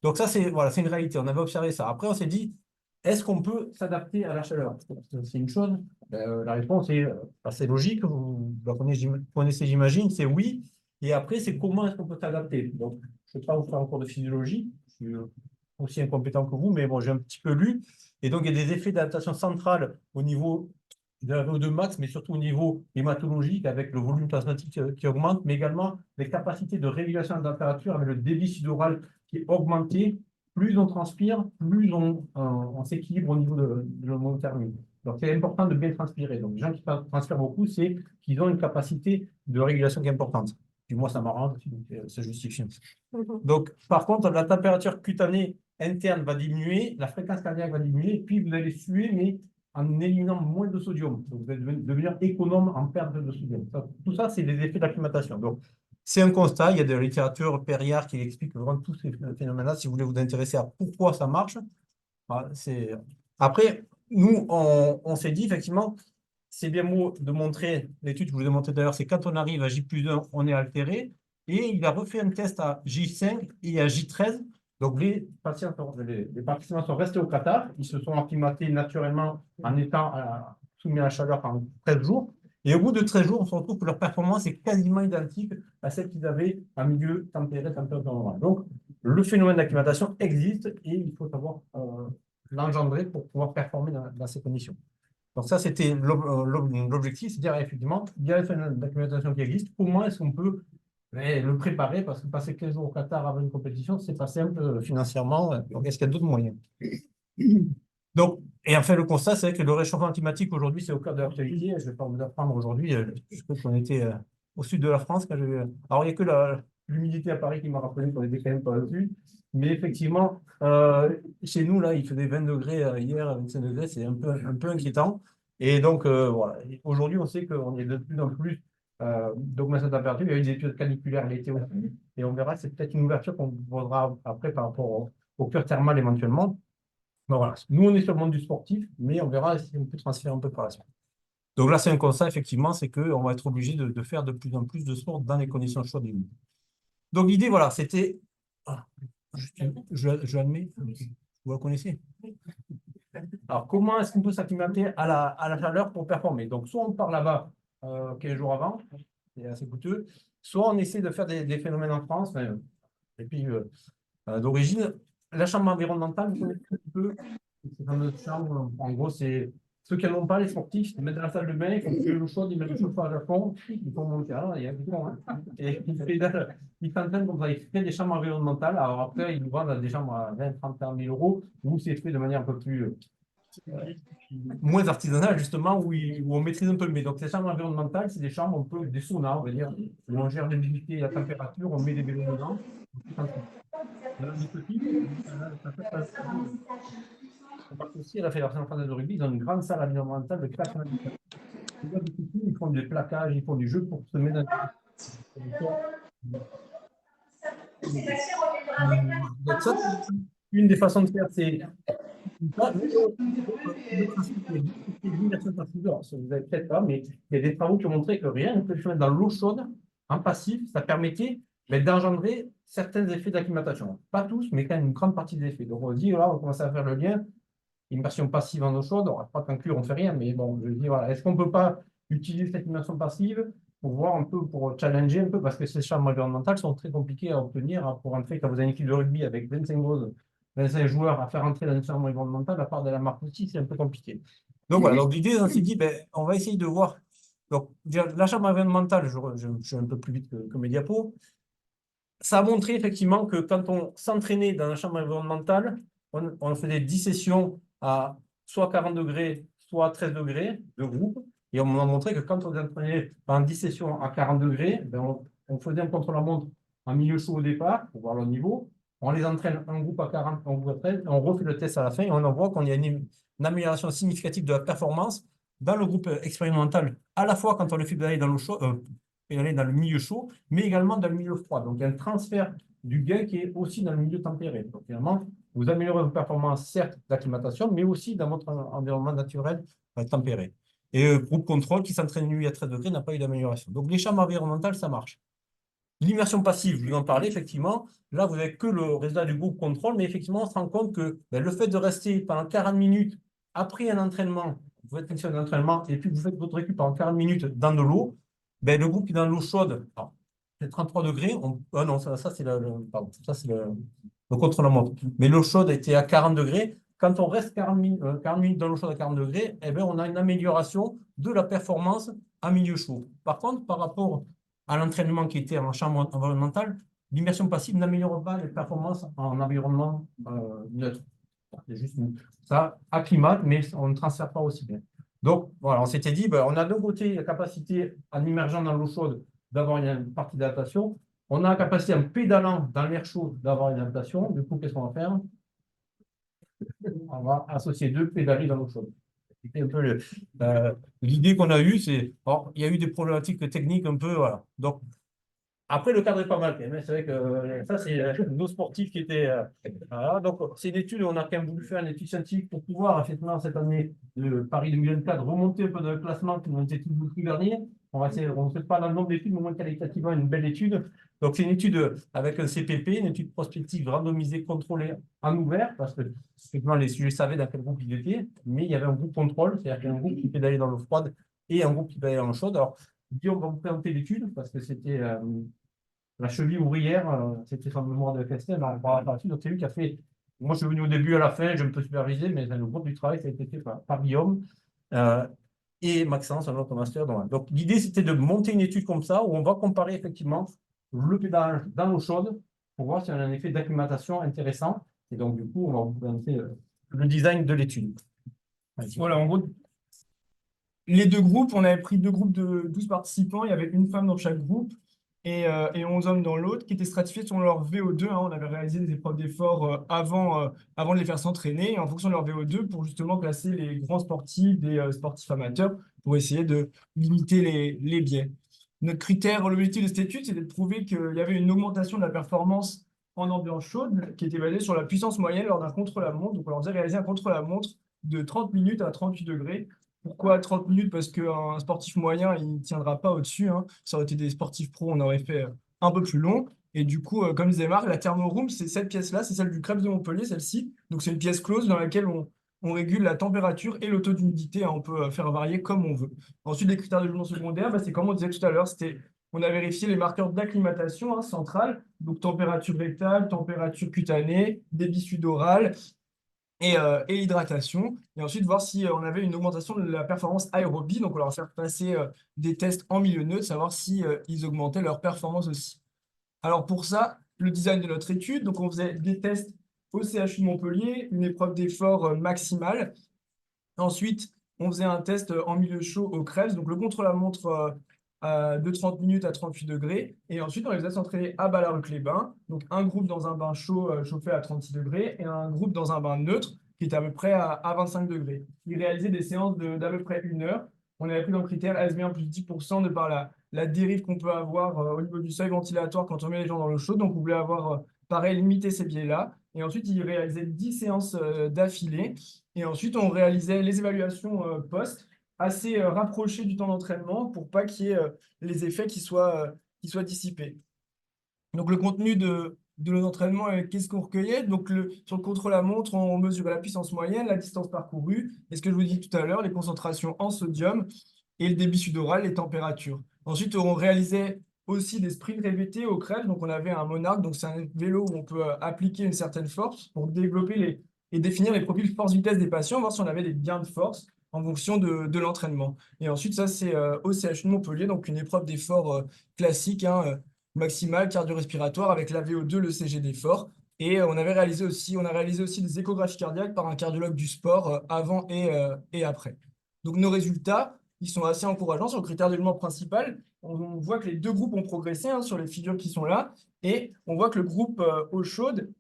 Donc ça, c'est voilà, une réalité. On avait observé ça. Après, on s'est dit, est-ce qu'on peut s'adapter à la chaleur? C'est une chose. La réponse est assez logique. Vous la connaissez, j'imagine. C'est oui. Et après, c'est comment est-ce qu'on peut s'adapter? Donc, je ne vais pas vous faire un cours de physiologie. Je suis aussi incompétent que vous, mais bon, j'ai un petit peu lu. Et donc, il y a des effets d'adaptation centrale au niveau de la VO2 max, mais surtout au niveau hématologique, avec le volume plasmatique qui augmente, mais également les capacités de régulation de la température avec le débit sudoral qui est augmenté. Plus on transpire, plus on s'équilibre au niveau de l'homothermie. Donc, c'est important de bien transpirer. Donc, les gens qui transpirent beaucoup, c'est qu'ils ont une capacité de régulation qui est importante. Puis moi, ça m'arrange, ça justifie. Donc, par contre, la température cutanée interne va diminuer, la fréquence cardiaque va diminuer, et puis vous allez suer, mais en éliminant moins de sodium. Donc, vous allez devenir économe en perte de sodium. Tout ça, c'est des effets d'acclimatation. Donc, c'est un constat. Il y a de la littérature Perriard qui explique vraiment tous ces phénomènes-là. Si vous voulez vous intéresser à pourquoi ça marche, après, nous, on s'est dit, effectivement, c'est bien beau de montrer, l'étude que je vous ai montrée d'ailleurs, c'est quand on arrive à J+1, on est altéré. Et il a refait un test à J5 et à J13. Donc, les participants sont restés au Qatar. Ils se sont acclimatés naturellement en étant soumis à la chaleur pendant 13 jours. Et au bout de 13 jours, on se retrouve que leur performance est quasiment identique à celle qu'ils avaient en milieu tempéré, température normale. Donc, le phénomène d'acclimatation existe et il faut savoir l'engendrer pour pouvoir performer dans ces conditions. Donc, ça, c'était l'objectif, c'est-à-dire, effectivement, il y a un phénomène d'acclimatation qui existe. Comment est-ce qu'on peut le préparer? Parce que passer 15 jours au Qatar avant une compétition, c'est pas simple financièrement. Donc, est-ce qu'il y a d'autres moyens? Donc, et enfin, le constat, c'est que le réchauffement climatique, aujourd'hui, c'est au cœur de l'actualité. Je ne vais pas vous apprendre aujourd'hui, je pense qu'on était au sud de la France. Alors, il n'y a que l'humidité à Paris qui m'a rappelé qu'on était quand même pas au-dessus. Mais effectivement, chez nous, là, il faisait 20 degrés hier, 25 degrés, c'est un peu inquiétant. Et donc, voilà. Aujourd'hui, on sait qu'on est de plus en plus d'augmentation de température. Il y a eu des études caniculaires l'été aussi. Et on verra, c'est peut-être une ouverture qu'on voudra après par rapport au cure thermal éventuellement. Donc, voilà. Nous, on est sur le monde du sportif, mais on verra si on peut transférer un peu par la suite. Donc là, c'est un constat, effectivement, c'est qu'on va être obligé de faire de plus en plus de sport dans les conditions chaudes et humides. Donc l'idée, voilà, c'était... Je admets, vous la connaissez. Alors, comment est-ce qu'on peut s'acclimater à la chaleur pour performer? Donc, soit on part là-bas 15 jours avant, c'est assez coûteux, soit on essaie de faire des phénomènes en France, et puis d'origine. La chambre environnementale, vous connaissez un petit peu, ces fameuses chambres, en gros, c'est ceux qui n'en ont pas, les sportifs, ils mettent dans la salle de bain, ils font cuire l'eau chaude, ils mettent le chauffage à fond, ils font monter, il y a du temps, hein. Et ils s'entraînent comme ça, ils créent des chambres environnementales. Alors après, ils nous vendent des chambres à 20, 30, 40 000 euros, où c'est fait de manière un peu plus moins artisanale, justement, où on maîtrise un peu. Mais donc, ces chambres environnementales, c'est des chambres un peu des saunas, on va dire, où on gère l'humidité et la température, on met des vélos dedans. On part aussi à la Fédération française de rugby, ils ont une grande salle environnementale de 90 mètres. Ils font des plaquages, ils font du jeu pour se mettre dans donc ça, une des façons de faire, c'est vous n'avez peut-être pas, mais il y a des travaux qui ont montré que rien que de se mettre dans l'eau chaude, en passif, ça permettait d'engendrer certains effets d'acclimatation. Pas tous, mais quand même une grande partie des effets. Donc on se dit, là, on commence à faire le lien. Immersion passive en eau chaude, on ne va pas conclure, on ne fait rien, mais bon, je dis, voilà, est-ce qu'on ne peut pas utiliser cette immersion passive pour voir un peu, pour challenger un peu, parce que ces chambres environnementales sont très compliquées à obtenir pour entrer, quand vous avez une équipe de rugby avec 25 joueurs à faire entrer dans une chambre environnementale, à part de la marque aussi, c'est un peu compliqué. Donc voilà, donc l'idée, on s'est dit, on va essayer de voir. Donc, la chambre environnementale, je suis un peu plus vite que mes diapos. Ça a montré effectivement que quand on s'entraînait dans la chambre environnementale, on faisait 10 sessions à soit 40 degrés, soit 13 degrés de groupe. Et on a montré que quand on s'entraînait pendant 10 sessions à 40 degrés, on faisait un contre-la-montre en milieu chaud au départ pour voir le niveau. On les entraîne un groupe à 40, un groupe à 13, on refait le test à la fin et on en voit qu'on y a une amélioration significative de la performance dans le groupe expérimental, à la fois quand on le fait pédaler dans l'eau chaude, pédaler dans le milieu chaud, mais également dans le milieu froid. Donc, il y a un transfert du gain qui est aussi dans le milieu tempéré. Donc, finalement, vous améliorez vos performances, certes, d'acclimatation, mais aussi dans votre environnement naturel tempéré. Et groupe contrôle qui s'entraîne nuit à 13 degrés n'a pas eu d'amélioration. Donc, les chambres environnementales, ça marche. L'immersion passive, je vais en parler, effectivement. Là, vous n'avez que le résultat du groupe contrôle, mais effectivement, on se rend compte que le fait de rester pendant 40 minutes après un entraînement, vous faites une session d'entraînement et puis vous faites votre récup pendant 40 minutes dans de l'eau, le groupe qui est dans l'eau chaude, c'est 33 degrés. Non, ça c'est le contre-la-montre. Mais l'eau chaude était à 40 degrés. Quand on reste 40 minutes dans l'eau chaude à 40 degrés, on a une amélioration de la performance en milieu chaud. Par contre, par rapport à l'entraînement qui était en chambre environnementale, l'immersion passive n'améliore pas les performances en environnement neutre. C'est juste ça acclimate, mais on ne transfère pas aussi bien. Donc, voilà, on s'était dit, on a d'un côté la capacité, en immergeant dans l'eau chaude, d'avoir une partie d'adaptation. On a la capacité, en pédalant dans l'air chaud, d'avoir une adaptation. Du coup, qu'est-ce qu'on va faire? On va associer deux pédaliers dans l'eau chaude. C'était un peu l'idée qu'on a eue, c'est il y a eu des problématiques techniques un peu, voilà. Donc, après, le cadre est pas mal quand même. C'est vrai que ça, c'est nos sportifs qui étaient. Voilà. Donc, c'est une étude, on a quand même voulu faire une étude scientifique pour pouvoir, effectivement, cette année, le Paris 2024, remonter un peu dans le classement qui ont été tous les derniers. On va essayer, on ne fait pas dans le nombre d'études, mais au moins qualitativement, une belle étude. Donc, c'est une étude avec un CPP, une étude prospective randomisée, contrôlée en ouvert, parce que, effectivement, les sujets savaient dans quel groupe ils étaient, mais il y avait un groupe contrôle, c'est-à-dire qu'il y a un groupe qui pédalait dans l'eau froide et un groupe qui pédalait dans l'eau chaude. Alors, on va vous présenter l'étude, parce que c'était la cheville ouvrière, c'était son mémoire de FSM, donc c'est lui qui a fait. Moi, je suis venu au début, à la fin, je me peux superviser, mais le groupe du travail, ça a été fait par Guillaume et Maxence, un autre master. Donc, l'idée, c'était de monter une étude comme ça, où on va comparer effectivement le pédalage dans l'eau chaude pour voir si on a un effet d'acclimatation intéressant. Et donc, du coup, on va vous présenter le design de l'étude. Voilà, en gros, les deux groupes, on avait pris deux groupes de 12 participants, il y avait une femme dans chaque groupe et 11 hommes dans l'autre, qui étaient stratifiés selon leur VO2. On avait réalisé des épreuves d'effort avant de les faire s'entraîner, en fonction de leur VO2, pour justement classer les grands sportifs des sportifs amateurs, pour essayer de limiter les biais. Notre critère, l'objectif de cette étude, c'était de prouver qu'il y avait une augmentation de la performance en ambiance chaude, qui était basée sur la puissance moyenne lors d'un contre-la-montre. Donc, on leur faisait réaliser un contre-la-montre de 30 minutes à 38 degrés. Pourquoi 30 minutes? Parce qu'un sportif moyen, il ne tiendra pas au-dessus. Ça aurait été des sportifs pros, on aurait fait un peu plus long. Et du coup, comme disait Marc, la thermoroom, c'est cette pièce-là, c'est celle du Krebs de Montpellier, celle-ci. Donc, c'est une pièce close dans laquelle on régule la température et le taux d'humidité. On peut faire varier comme on veut. Ensuite, les critères de jugement secondaire, c'est comme on disait tout à l'heure, on a vérifié les marqueurs d'acclimatation centrale, donc température rectale, température cutanée, débit sudoral et hydratation. Et ensuite, voir si on avait une augmentation de la performance aérobie. Donc, on leur a fait passer des tests en milieu neutre, savoir si ils augmentaient leur performance aussi. Alors, pour ça, le design de notre étude, donc on faisait des tests au CHU de Montpellier, une épreuve d'effort maximale. Ensuite, on faisait un test en milieu chaud au Krebs, donc le contre-la-montre de 30 minutes à 38 degrés. Et ensuite, on les faisait s'entraîner à Ballaruc-les-Bains. Donc, un groupe dans un bain chaud chauffé à 36 degrés et un groupe dans un bain neutre qui était à peu près à 25 degrés. Ils réalisaient des séances d'à peu près 1 heure. On avait pris dans le critère SB1 plus 10% de par la dérive qu'on peut avoir au niveau du seuil ventilatoire quand on met les gens dans l'eau chaude. Donc, on voulait avoir, pareil, limiter ces biais-là. Et ensuite, ils réalisaient 10 séances d'affilée. Et ensuite, on réalisait les évaluations post assez rapprochées du temps d'entraînement pour pas qu'il y ait les effets qui soient dissipés. Donc, le contenu de l'entraînement, qu'est-ce qu'on recueillait? Donc, sur le contre-la-montre, on mesurait la puissance moyenne, la distance parcourue, et ce que je vous dis tout à l'heure, les concentrations en sodium et le débit sudoral, les températures. Ensuite, on réalisait aussi des sprints répétés au Krebs. Donc, on avait un Monarch, donc c'est un vélo où on peut appliquer une certaine force pour développer et définir les profils force-vitesse des patients, voir si on avait des gains de force en fonction de l'entraînement. Et ensuite, ça, c'est au CHU de Montpellier, donc une épreuve d'effort classique, maximale, cardio-respiratoire, avec la VO2, le CG d'effort. Et on a réalisé aussi des échographies cardiaques par un cardiologue du sport avant et après. Donc, nos résultats, ils sont assez encourageants sur le critère de jugement principal. On voit que les deux groupes ont progressé sur les figures qui sont là. Et on voit que le groupe eau chaude,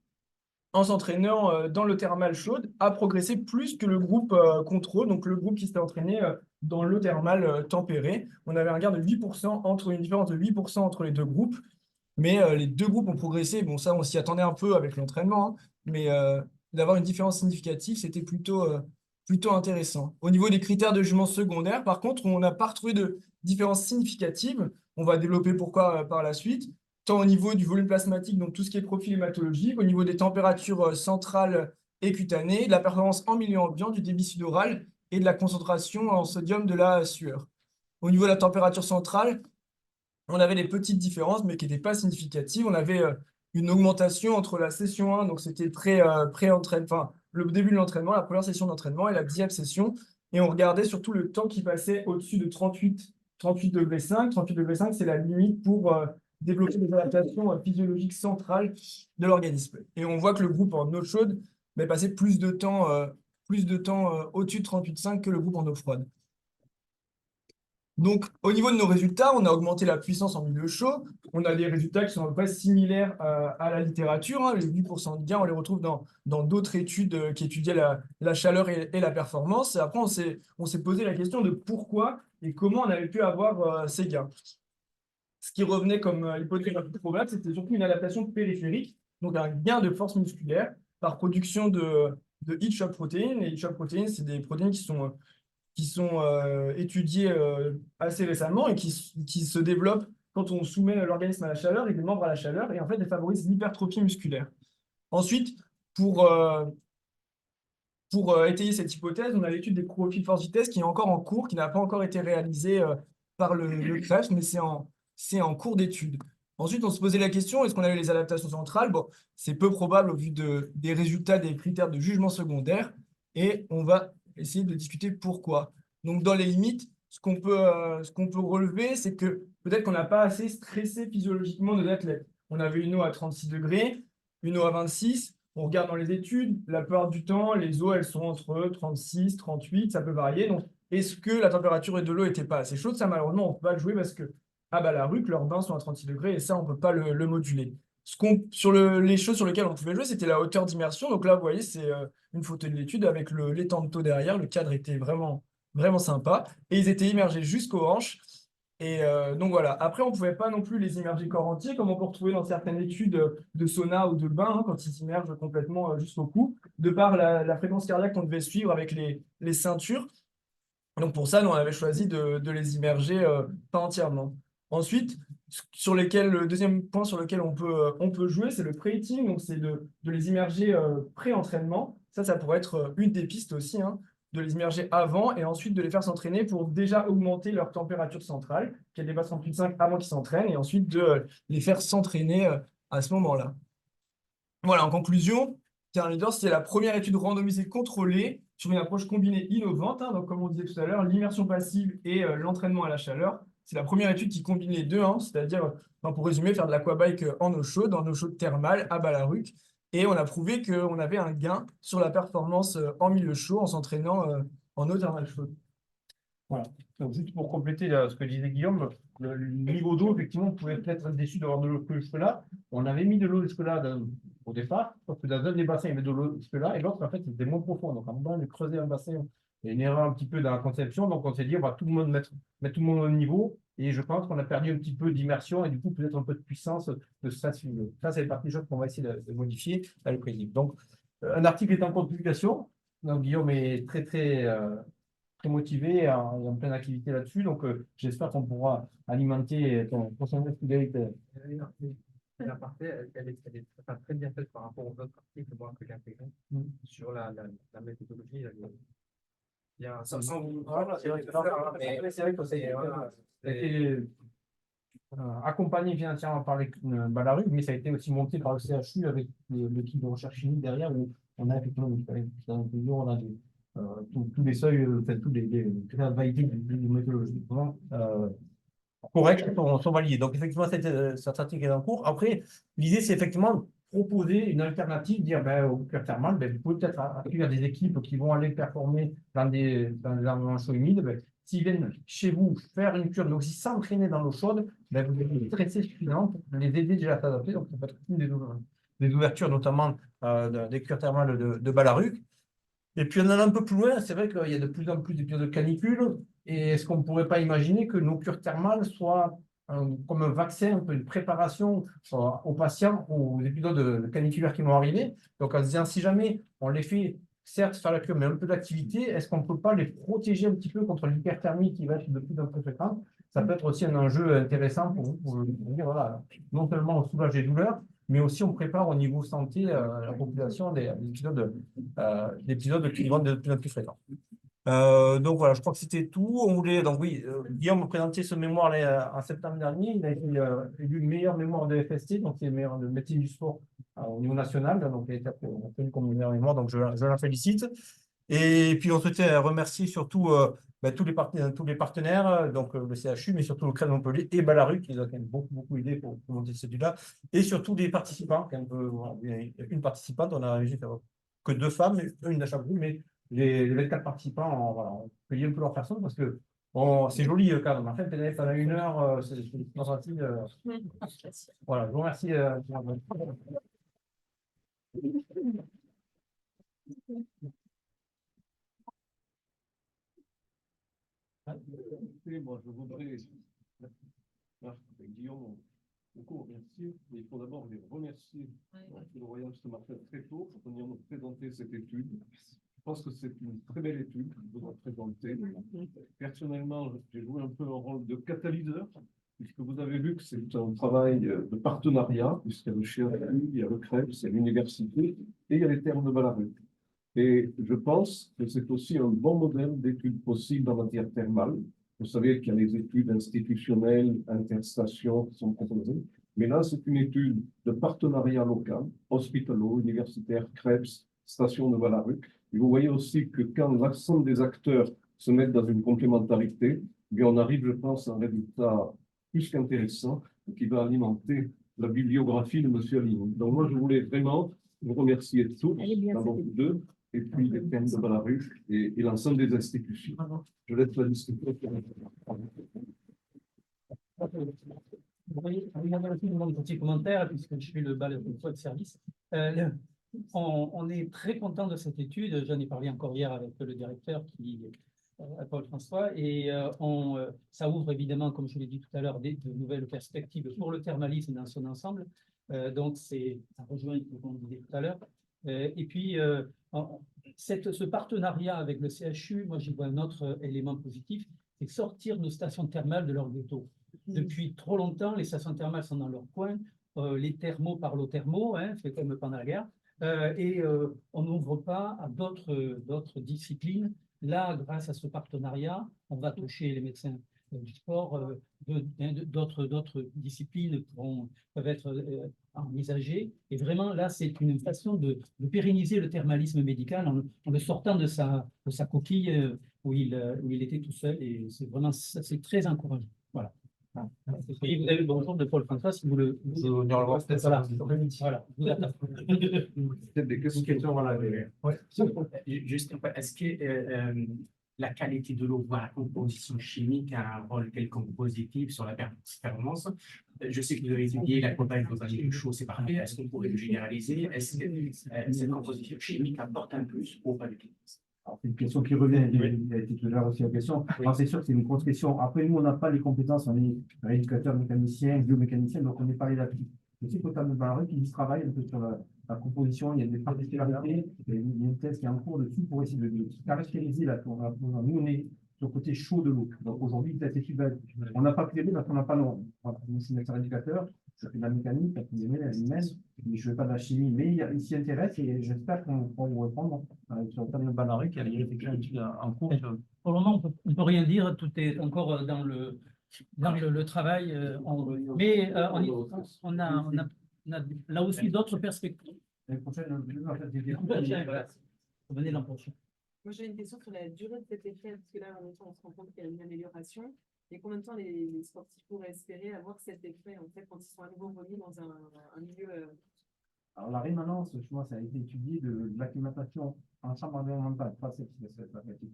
en s'entraînant dans le thermal chaude, a progressé plus que le groupe contrôle, donc le groupe qui s'était entraîné dans l'eau thermale tempérée. On avait un gain de 8%, une différence de 8% entre les deux groupes. Mais les deux groupes ont progressé. Bon, ça, on s'y attendait un peu avec l'entraînement, hein, mais d'avoir une différence significative, c'était plutôt intéressant. Au niveau des critères de jugement secondaire, par contre, on n'a pas retrouvé de différence significative. On va développer pourquoi par la suite, tant au niveau du volume plasmatique, donc tout ce qui est profil hématologique, au niveau des températures centrales et cutanées, de la performance en milieu ambiant, du débit sudoral et de la concentration en sodium de la sueur. Au niveau de la température centrale, on avait des petites différences, mais qui n'étaient pas significatives. On avait une augmentation entre la session 1, donc c'était pré-entraînement, enfin, le début de l'entraînement, la première session d'entraînement et la 10e session. Et on regardait surtout le temps qui passait au-dessus de 38 degrés 5. 38 degrés 5, c'est la limite pour développer des adaptations physiologiques centrales de l'organisme. Et on voit que le groupe en eau chaude passait plus de temps au-dessus de 38,5 que le groupe en eau froide. Donc, au niveau de nos résultats, on a augmenté la puissance en milieu chaud. On a des résultats qui sont à peu près similaires à la littérature, hein. Les 8% de gain, on les retrouve dans d'autres études qui étudiaient la chaleur et la performance. Et après, on s'est posé la question de pourquoi et comment on avait pu avoir ces gains. Ce qui revenait comme hypothèse la plus probable, c'était surtout une adaptation périphérique, donc un gain de force musculaire par production de heat shock protéines. Les heat shock protéines, c'est des protéines qui sont étudiées assez récemment et qui se développent quand on soumet l'organisme à la chaleur et les membres à la chaleur, et en fait, elles favorisent l'hypertrophie musculaire. Ensuite, pour étayer cette hypothèse, on a l'étude des profils force-vitesse qui est encore en cours, qui n'a pas encore été réalisée par le CREF, mais c'est en cours d'étude. Ensuite, on se posait la question, est-ce qu'on avait les adaptations centrales? Bon, c'est peu probable au vu des résultats des critères de jugement secondaire, et on va essayer de discuter pourquoi. Donc, dans les limites, ce qu'on peut relever, c'est que peut-être qu'on n'a pas assez stressé physiologiquement nos athlètes. On avait une eau à 36 degrés, une eau à 26. On regarde dans les études, la plupart du temps, les eaux, elles sont entre 36, 38, ça peut varier. Donc, est-ce que la température de l'eau n'était pas assez chaude? Ça, malheureusement, on ne peut pas le jouer parce que à Ballaruc, leurs bains sont à 36 degrés et ça, on ne peut pas le moduler. Les choses sur lesquelles on pouvait jouer, c'était la hauteur d'immersion. Donc là, vous voyez, c'est une photo de l'étude avec l'étang derrière. Le cadre était vraiment, vraiment sympa. Et ils étaient immergés jusqu'aux hanches. Et donc voilà. Après, on ne pouvait pas non plus les immerger corps entier, comme on peut retrouver dans certaines études de sauna ou de bain, hein, quand ils s'immergent complètement jusqu'au cou, de par la fréquence cardiaque qu'on devait suivre avec les ceintures. Donc pour ça, nous, on avait choisi de les immerger pas entièrement. Ensuite, le deuxième point sur lequel on peut jouer, c'est le pre-heating, donc c'est de les immerger pré-entraînement. Ça pourrait être une des pistes aussi, hein, de les immerger avant et ensuite de les faire s'entraîner pour déjà augmenter leur température centrale, qu'elle dépasse 38,5 avant qu'ils s'entraînent, et ensuite de les faire s'entraîner à ce moment-là. Voilà, en conclusion, Terra Leaders, c'est la première étude randomisée contrôlée sur une approche combinée innovante, hein, donc comme on disait tout à l'heure, l'immersion passive et l'entraînement à la chaleur. C'est la première étude qui combine les deux, hein, c'est-à-dire, pour résumer, faire de l'aquabike en eau chaude thermale à Ballaruc. Et on a prouvé qu'on avait un gain sur la performance en milieu chaud en s'entraînant en eau thermale chaude. Voilà. Donc, juste pour compléter ce que disait Guillaume, le niveau d'eau, effectivement, on pouvait peut-être être déçu d'avoir de l'eau jusque-là. On avait mis de l'eau jusque-là au départ, parce que dans un des bassins, il y avait de l'eau jusque-là, et l'autre, en fait, c'était moins profond. Donc, en moment, on a creusé un bassin. Il y a une erreur un petit peu dans la conception, donc on s'est dit, on va tout le monde mettre tout le monde au niveau, et je pense qu'on a perdu un petit peu d'immersion, et du coup, peut-être un peu de puissance de stress. Ça, c'est la partie des choses qu'on va essayer de modifier à l'occasion. Donc, un article est en cours de publication. Donc, Guillaume est très, très motivé et en pleine activité là-dessus. Donc, j'espère qu'on pourra alimenter ton prochain fidélité. La partie, elle est très bien faite par rapport aux autres articles que j'ai intégrés sur la méthodologie. Bien, sans vous. C'est vrai que c'est été accompagné financièrement par les Ballaruc, mais ça a été aussi monté par le CHU avec l'équipe de recherche chimique derrière, où on a effectivement on a tous les seuils, tous les critères de validité de méthodologie corrects sont validés. Donc, effectivement, cet article est en cours. Après, l'idée, c'est effectivement proposer une alternative, dire au cœur thermal, vous pouvez peut-être accueillir des équipes qui vont aller performer dans des environnements chauds humides. S'ils viennent chez vous faire une cure, mais aussi s'entraîner dans l'eau chaude, vous avez des stressés suffisants pour les aider déjà à s'adapter. Donc, ça peut être une des ouvertures, notamment des cures thermales de Ballaruc. Et puis, on en a un peu plus loin, c'est vrai qu'il y a de plus en plus d'épisodes de canicule. Et est-ce qu'on ne pourrait pas imaginer que nos cures thermales soient comme un vaccin, un peu une préparation aux patients, aux épisodes de caniculaires qui vont arriver? Donc en se disant, si jamais on les fait, certes, faire la cure, mais un peu d'activité, est-ce qu'on ne peut pas les protéger un petit peu contre l'hyperthermie qui va être de plus en plus fréquente? Ça peut être aussi un enjeu intéressant pour vous, pour dire, voilà, non seulement on soulage les douleurs, mais aussi on prépare au niveau santé la population des épisodes qui vont de plus en plus fréquents. Donc voilà, je crois que c'était tout. On voulait, donc oui, Guillaume présentait ce mémoire là, en septembre dernier. Il a été élu meilleur mémoire de FST, donc c'est le meilleur de médecine du sport au niveau national. Donc il a été reconnu comme meilleur mémoire, donc je la félicite. Et puis on souhaitait remercier surtout tous les partenaires, donc le CHU, mais surtout le CREM de Montpellier et Balaruc, qui nous a quand même beaucoup aidé pour monter cette étude-là, et surtout des participants, une participante, on a réussi à faire que 2 femmes, une à chaque groupe, mais les 24 participants, voilà, on payait un peu leur personne parce que bon, c'est joli quand même. En fait, PDF à 1 heure, c'est gentil. Voilà, je vous remercie. Moi, je voudrais, Marc et Guillaume, beaucoup remercier, mais il faut d'abord les remercier. Le Royal ce matin très tôt pour venir nous présenter cette étude. Je pense que c'est une très belle étude que vous nous présentez. Personnellement, j'ai joué un peu un rôle de catalyseur, puisque vous avez vu que c'est un travail de partenariat, puisqu'il y a le CHU, il y a le CREPS, il y a l'université, et il y a les termes de Balaruc. Et je pense que c'est aussi un bon modèle d'études possibles en matière thermale. Vous savez qu'il y a les études institutionnelles, interstations qui sont proposées, mais là, c'est une étude de partenariat local, hospitalo, universitaire, CREPS, station de Balaruc. Et vous voyez aussi que quand l'ensemble des acteurs se mettent dans une complémentarité, bien on arrive, je pense, à un résultat plus qu'intéressant qui va alimenter la bibliographie de M. Aline. Donc moi, je voulais vraiment vous remercier tous, d'abord vous deux, et puis les thèmes de Balaruc et l'ensemble des institutions. Je laisse la discussion. Vous voyez, regardez aussi mon petit commentaire, puisque je suis le balayeur de service. On est très content de cette étude. J'en ai parlé encore hier avec le directeur, Paul François, et ça ouvre évidemment, comme je l'ai dit tout à l'heure, de nouvelles perspectives pour le thermalisme dans son ensemble. Donc, ça rejoint ce qu'on disait tout à l'heure. Et puis, ce partenariat avec le CHU, moi, j'y vois un autre élément positif, c'est sortir nos stations thermales de leur ghetto. Depuis trop longtemps, les stations thermales sont dans leur coin, les thermos parlent aux thermos, c'est comme pendant la guerre, et on n'ouvre pas à d'autres disciplines. Là, grâce à ce partenariat, on va toucher les médecins du sport, d'autres disciplines peuvent être envisagées. Et vraiment, là, c'est une façon de pérenniser le thermalisme médical en le sortant de sa coquille où il était tout seul. Et c'est très encourageant. Voilà. Et vous avez le bonjour de Paul François, si vous le voulez. Voilà. Peut-être des questions. Voilà. Juste, est-ce que la qualité de l'eau, voire la composition chimique a un rôle quelconque positif sur la performance? Je sais que vous avez étudié la campagne dans un milieu chaud, c'est parfait. Est-ce qu'on pourrait le généraliser? Est-ce que cette composition chimique apporte un plus ou pas du tout? C'est une question qui revient, il a été tout à l'heure aussi la question. C'est sûr que c'est une grosse question. Après, nous, on n'a pas les compétences, on est éducateur mécanicien, biomécanicien, donc on n'est pas les là-dessus. Je sais qu'au terme de Balaruc, ils travaillent un peu sur la composition, il y a des particularités, il y a une thèse qui est en cours dessus pour essayer de caractériser la composition. Nous, on est sur le côté chaud de l'eau. Donc aujourd'hui, cette étude, on n'a pas pu l'aider parce qu'on n'a pas non. C'est un éducateur, ça fait de la mécanique, ça fait de l'humaine, mais je ne fais pas de la chimie, mais il s'y intéresse et j'espère qu'on pourra vous répondre sur le thème de Balaruc. Il y a une étude en cours. Pour le moment, on ne peut rien dire, tout est encore dans le travail, mais on a là aussi d'autres perspectives. L'année prochaine, venez l'an prochain. Moi, j'ai une question sur la durée de cet effet, parce que là, en même temps, on se rend compte qu'il y a une amélioration. Et combien de temps les sportifs pourraient espérer avoir cet effet, en fait, quand ils sont à nouveau remis dans un milieu Alors, la rémanence, je pense, ça a été étudié de l'acclimatation en chambre environnementale. Pas cette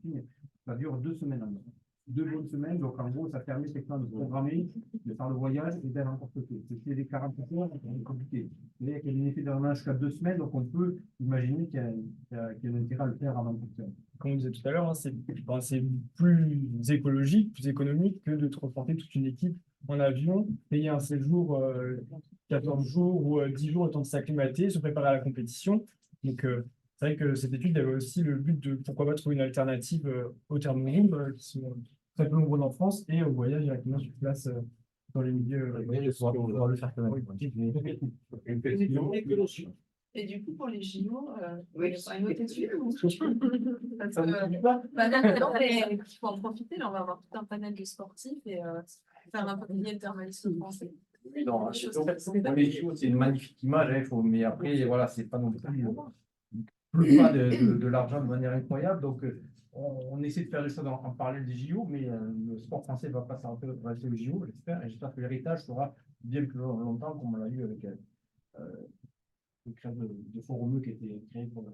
mais ça dure 2 semaines. 2 bonnes semaines. Donc, en gros, ça permet effectivement de programmer, de faire le voyage et d'aller encore côté. C'est des 40 heures, c'est compliqué. Mais il y a un effet d'un an jusqu'à 2 semaines, donc on peut imaginer qu'il y a un intérêt à le faire avant de partir. Comme on disait tout à l'heure, hein, c'est plus écologique, plus économique que de transporter toute une équipe en avion, payer un séjour 14 jours ou 10 jours, le temps de s'acclimater, se préparer à la compétition. Donc, c'est vrai que cette étude avait aussi le but de pourquoi pas trouver une alternative aux thermorooms qui sont très peu nombreux en France et au voyage directement sur place dans les milieux. Pour pouvoir le faire quand même. Et du coup, pour les JO, il y a une autre étude parce Ça vous que, dit pas? non, mais il faut en profiter. Là, on va avoir tout un panel de sportifs et faire un peu le thermalisme français. Oui, dans les JO, c'est une magnifique image, hein, mais après, voilà, c'est pas non plus pas de l'argent de manière incroyable. Donc, on essaie de faire des choses en parallèle des JO, mais le sport français ne va pas s'arrêter aux JO, j'espère. Et j'espère que l'héritage sera bien plus longtemps, comme on l'a eu avec le club de Foromeux qui a été créé pour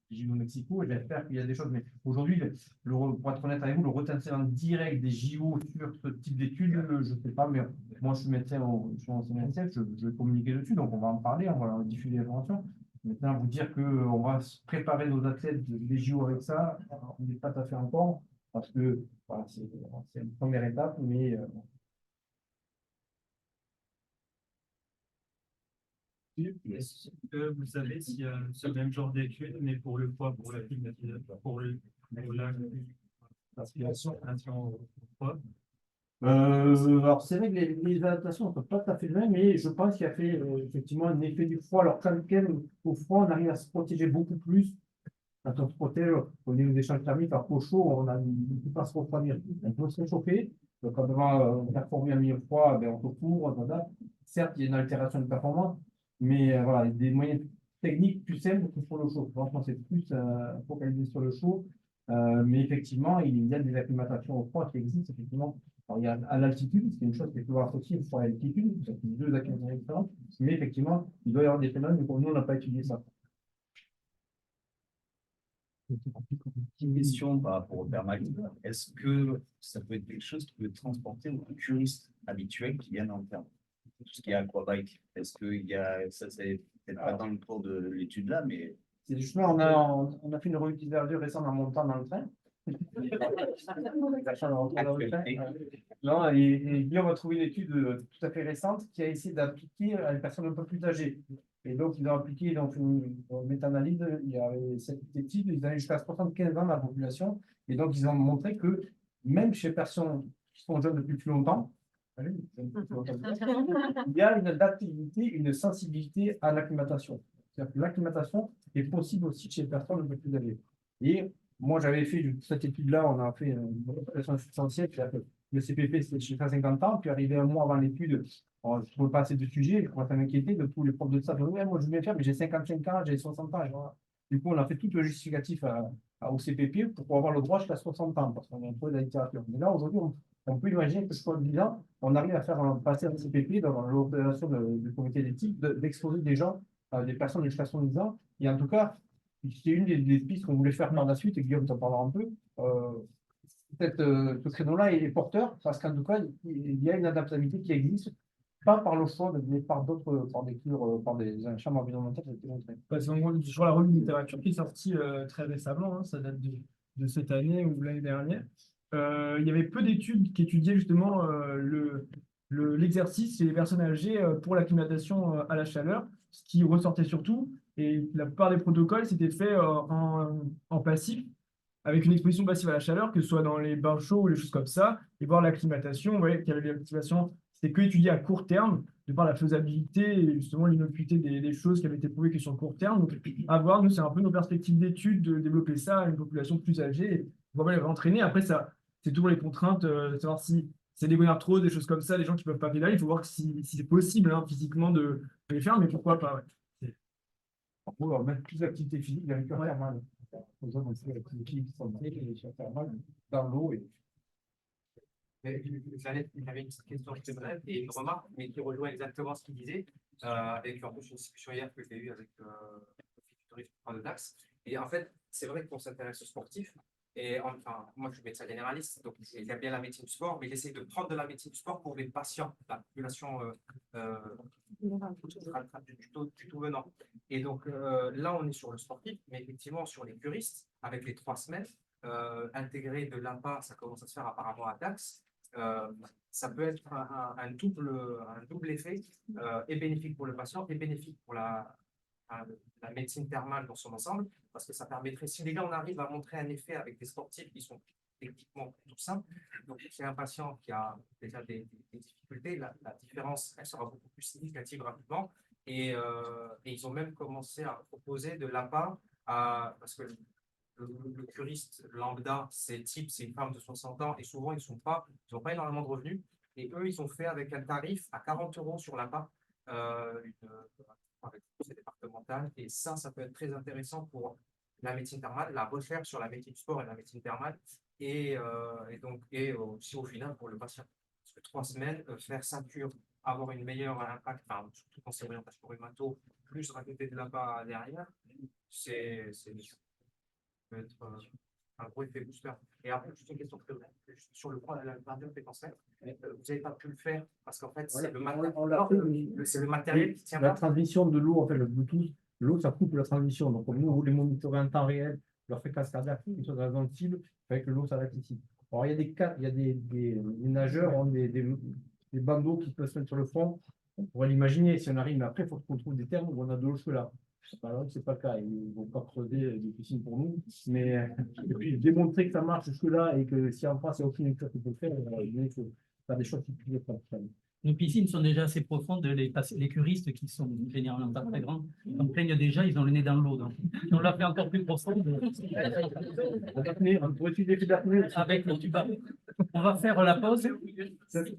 les JO Mexico. Et j'espère qu'il y a des choses. Mais aujourd'hui, pour être honnête avec vous, le retentissement direct des JO sur ce type d'études, je ne sais pas, mais moi, je suis médecin, je suis ancien médecin, je vais communiquer dessus, donc on va en parler, on va diffuser l'information. Maintenant, vous dire qu'on va préparer nos athlètes des JO avec ça, on n'est pas tout à fait encore, parce que voilà, c'est une première étape, mais Est-ce que vous savez s'il y a ce même genre d'études, mais pour le poids, pour la climatisation, pour la aspiration au poids? Alors, c'est vrai que les adaptations ne sont pas tout à fait les mêmes, mais je pense qu'il y a fait effectivement un effet du froid. Alors, quand même, au froid, on arrive à se protéger beaucoup plus. Quand on se protège au niveau des champs thermiques, alors qu'au chaud, on ne peut pas se refroidir. On peut se réchauffer. Donc, quand on va performer un milieu froid, ben, on se couvre, on s'adapte. Certes, il y a une altération de performance, mais voilà, il y a des moyens techniques plus simples que sur le chaud. Franchement, c'est plus focalisé sur le chaud. Mais effectivement, il y a des acclimatations au froid qui existent, effectivement. Alors, il y a à l'altitude, c'est une chose qui est toujours associée au froid à l'altitude, c'est deux acclimatations différentes, mais effectivement, il doit y avoir des phénomènes, mais pour nous, on n'a pas étudié ça. Petite question par rapport au thermalisme. Est-ce que ça peut être quelque chose qui peut être transporté aux curistes habituels qui viennent en terme? Tout ce qui est aquabike. Est-ce qu'il y a, ça c'est peut-être pas dans le cours de l'étude là, mais. C'est justement, on a fait une revue d'usure récente en montant dans le train. Non, et Guillaume a trouvé une étude tout à fait récente qui a essayé d'appliquer à une personne un peu plus âgée. Et donc, ils ont appliqué une méta-analyse, il y avait cette étude, ils allaient jusqu'à 75 ans dans la population. Et donc, ils ont montré que même chez les personnes qui sont jeunes depuis plus longtemps, il y a une adaptabilité, une sensibilité à l'acclimatation. C'est-à-dire que l'acclimatation est possible aussi chez les personnes un peu plus âgées. Et moi, j'avais fait cette étude-là, on a fait une population substantielle, le CPP, c'était chez 50 ans, puis arrivé un mois avant l'étude, je ne trouvais pas assez de sujets, je commençais à m'inquiéter de tous les profs de ça. Ouais, moi, je veux bien faire, mais j'ai 55 ans, j'ai 60 ans. Et voilà. Du coup, on a fait tout le justificatif au CPP pour avoir le droit jusqu'à 60 ans, parce qu'on a un peu de la littérature. Mais là, aujourd'hui, on peut imaginer que je sois 10 ans, on arrive à faire passer un CPP dans l'organisation du comité d'éthique, d'exposer des gens, des personnes jusqu'à 70 ans. Et en tout cas, c'est une des pistes qu'on voulait faire par la suite, et Guillaume t'en parlera un peu. Ce créneau-là est porteur, parce qu'en tout cas, il y a une adaptabilité qui existe, pas par le choix, mais par d'autres, par des cures, par des chambres environnementales qui ont été montrées. Parce qu'en gros, sur la revue de littérature qui est sortie très récemment, hein, ça date de cette année ou l'année dernière, il y avait peu d'études qui étudiaient justement l'exercice chez les personnes âgées pour l'acclimatation à la chaleur, ce qui ressortait surtout, et la plupart des protocoles s'étaient faits en passif, avec une exposition passive à la chaleur, que ce soit dans les bains chauds ou les choses comme ça, et voir l'acclimatation, vous voyez qu'il y avait l'activation, c'était que étudié à court terme, de par la faisabilité et justement l'innocuité des choses qui avaient été prouvées que sur le court terme. Donc, à voir, nous, c'est un peu nos perspectives d'études de développer ça à une population plus âgée, et vraiment les entraîner. Après, ça, c'est toujours les contraintes, savoir si c'est des gonarthroses, des choses comme ça, des gens qui ne peuvent pas pédaler, il faut voir si c'est possible hein, physiquement de les faire, mais pourquoi pas. Ouais. On va mettre plus d'activité physique, il y a une thermale. Aux hommes aussi, l'activité physique thermale dans l'eau. J'avais une petite question et une remarque, mais qui rejoint exactement ce qu'il disait, avec en plus une discussion hier que j'ai eue avec le futuriste de Dax. Et en fait, c'est vrai qu'on s'intéresse aux sportifs, Et enfin, moi, je suis médecin généraliste, donc j'aime bien la médecine du sport, mais j'essaie de prendre de la médecine du sport pour les patients, la population du tout venant. Et donc là, on est sur le sportif, mais effectivement, sur les curistes, avec les 3 semaines, intégrer de l'APA, ça commence à se faire apparemment à Dax. Ça peut être un double effet et bénéfique pour le patient et bénéfique pour la médecine thermale dans son ensemble, parce que ça permettrait, si déjà on arrive à montrer un effet avec des sportifs qui sont techniquement tout simples, donc c'est un patient qui a déjà des difficultés, la différence, elle sera beaucoup plus significative rapidement, et ils ont même commencé à proposer de l'APA, parce que le curiste lambda, c'est une femme de 60 ans, et souvent ils n'ont pas énormément de revenus, et eux, ils ont fait avec un tarif à 40 € sur l'APA, avec le départemental, et ça peut être très intéressant pour la médecine thermale, la recherche sur la médecine du sport et la médecine thermale, et aussi au final pour le patient. Parce que 3 semaines, faire 5 cures, avoir une meilleure impact, enfin, surtout quand c'est orientation rhumato, plus rajouter de l'APA derrière, ça peut être un gros effet booster. Et après, juste une question sur le point de la cardio-pétentielle. Vous n'avez pas pu le faire parce qu'en fait, c'est le matériel qui tient la pas. transmission de l'eau, en fait, le Bluetooth, l'eau, ça coupe la transmission. Donc, comme nous, on voulait monitorer en temps réel leur fréquence cardiaque, une chose dans le cible, avec le l'eau s'arrête ici. Alors, il y a des cas, il y a des nageurs ont des bandeaux qui peuvent se mettre sur le front. On pourrait l'imaginer si on arrive, mais après, il faut qu'on trouve des termes où on a de l'eau jusque-là. Alors, c'est pas le cas, ils ne vont pas creuser des piscines pour nous, mais et puis démontrer que ça marche jusque-là et que si en France, il n'y a aucune lecture qui peut le faire, il faut faire des choses qui peuvent être faites. Nos piscines sont déjà assez profondes, les curistes qui sont généralement pas très grands, on plaignent déjà, ils ont le nez dans l'eau. Donc, si on l'a fait encore plus profonde, on pourrait utiliser l'apnée avec le tuba. On va faire la pause. Vas-y.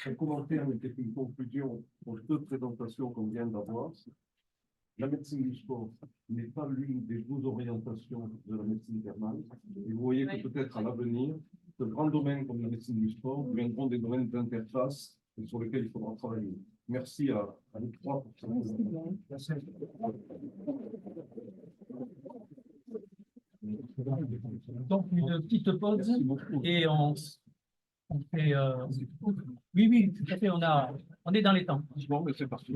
Un commentaire et peut-être une conclusion aux 2 présentations qu'on vient d'avoir. La médecine du sport n'est pas l'une des 12 orientations de la médecine thermale. Et vous voyez que peut-être à l'avenir, de grands domaines comme la médecine du sport deviendront des domaines d'interface sur lesquels il faudra travailler. Merci à vous 3 pour ça. Donc, une petite pause et on fait. Oui, tout à fait, on est dans les temps. Bon, mais c'est parti.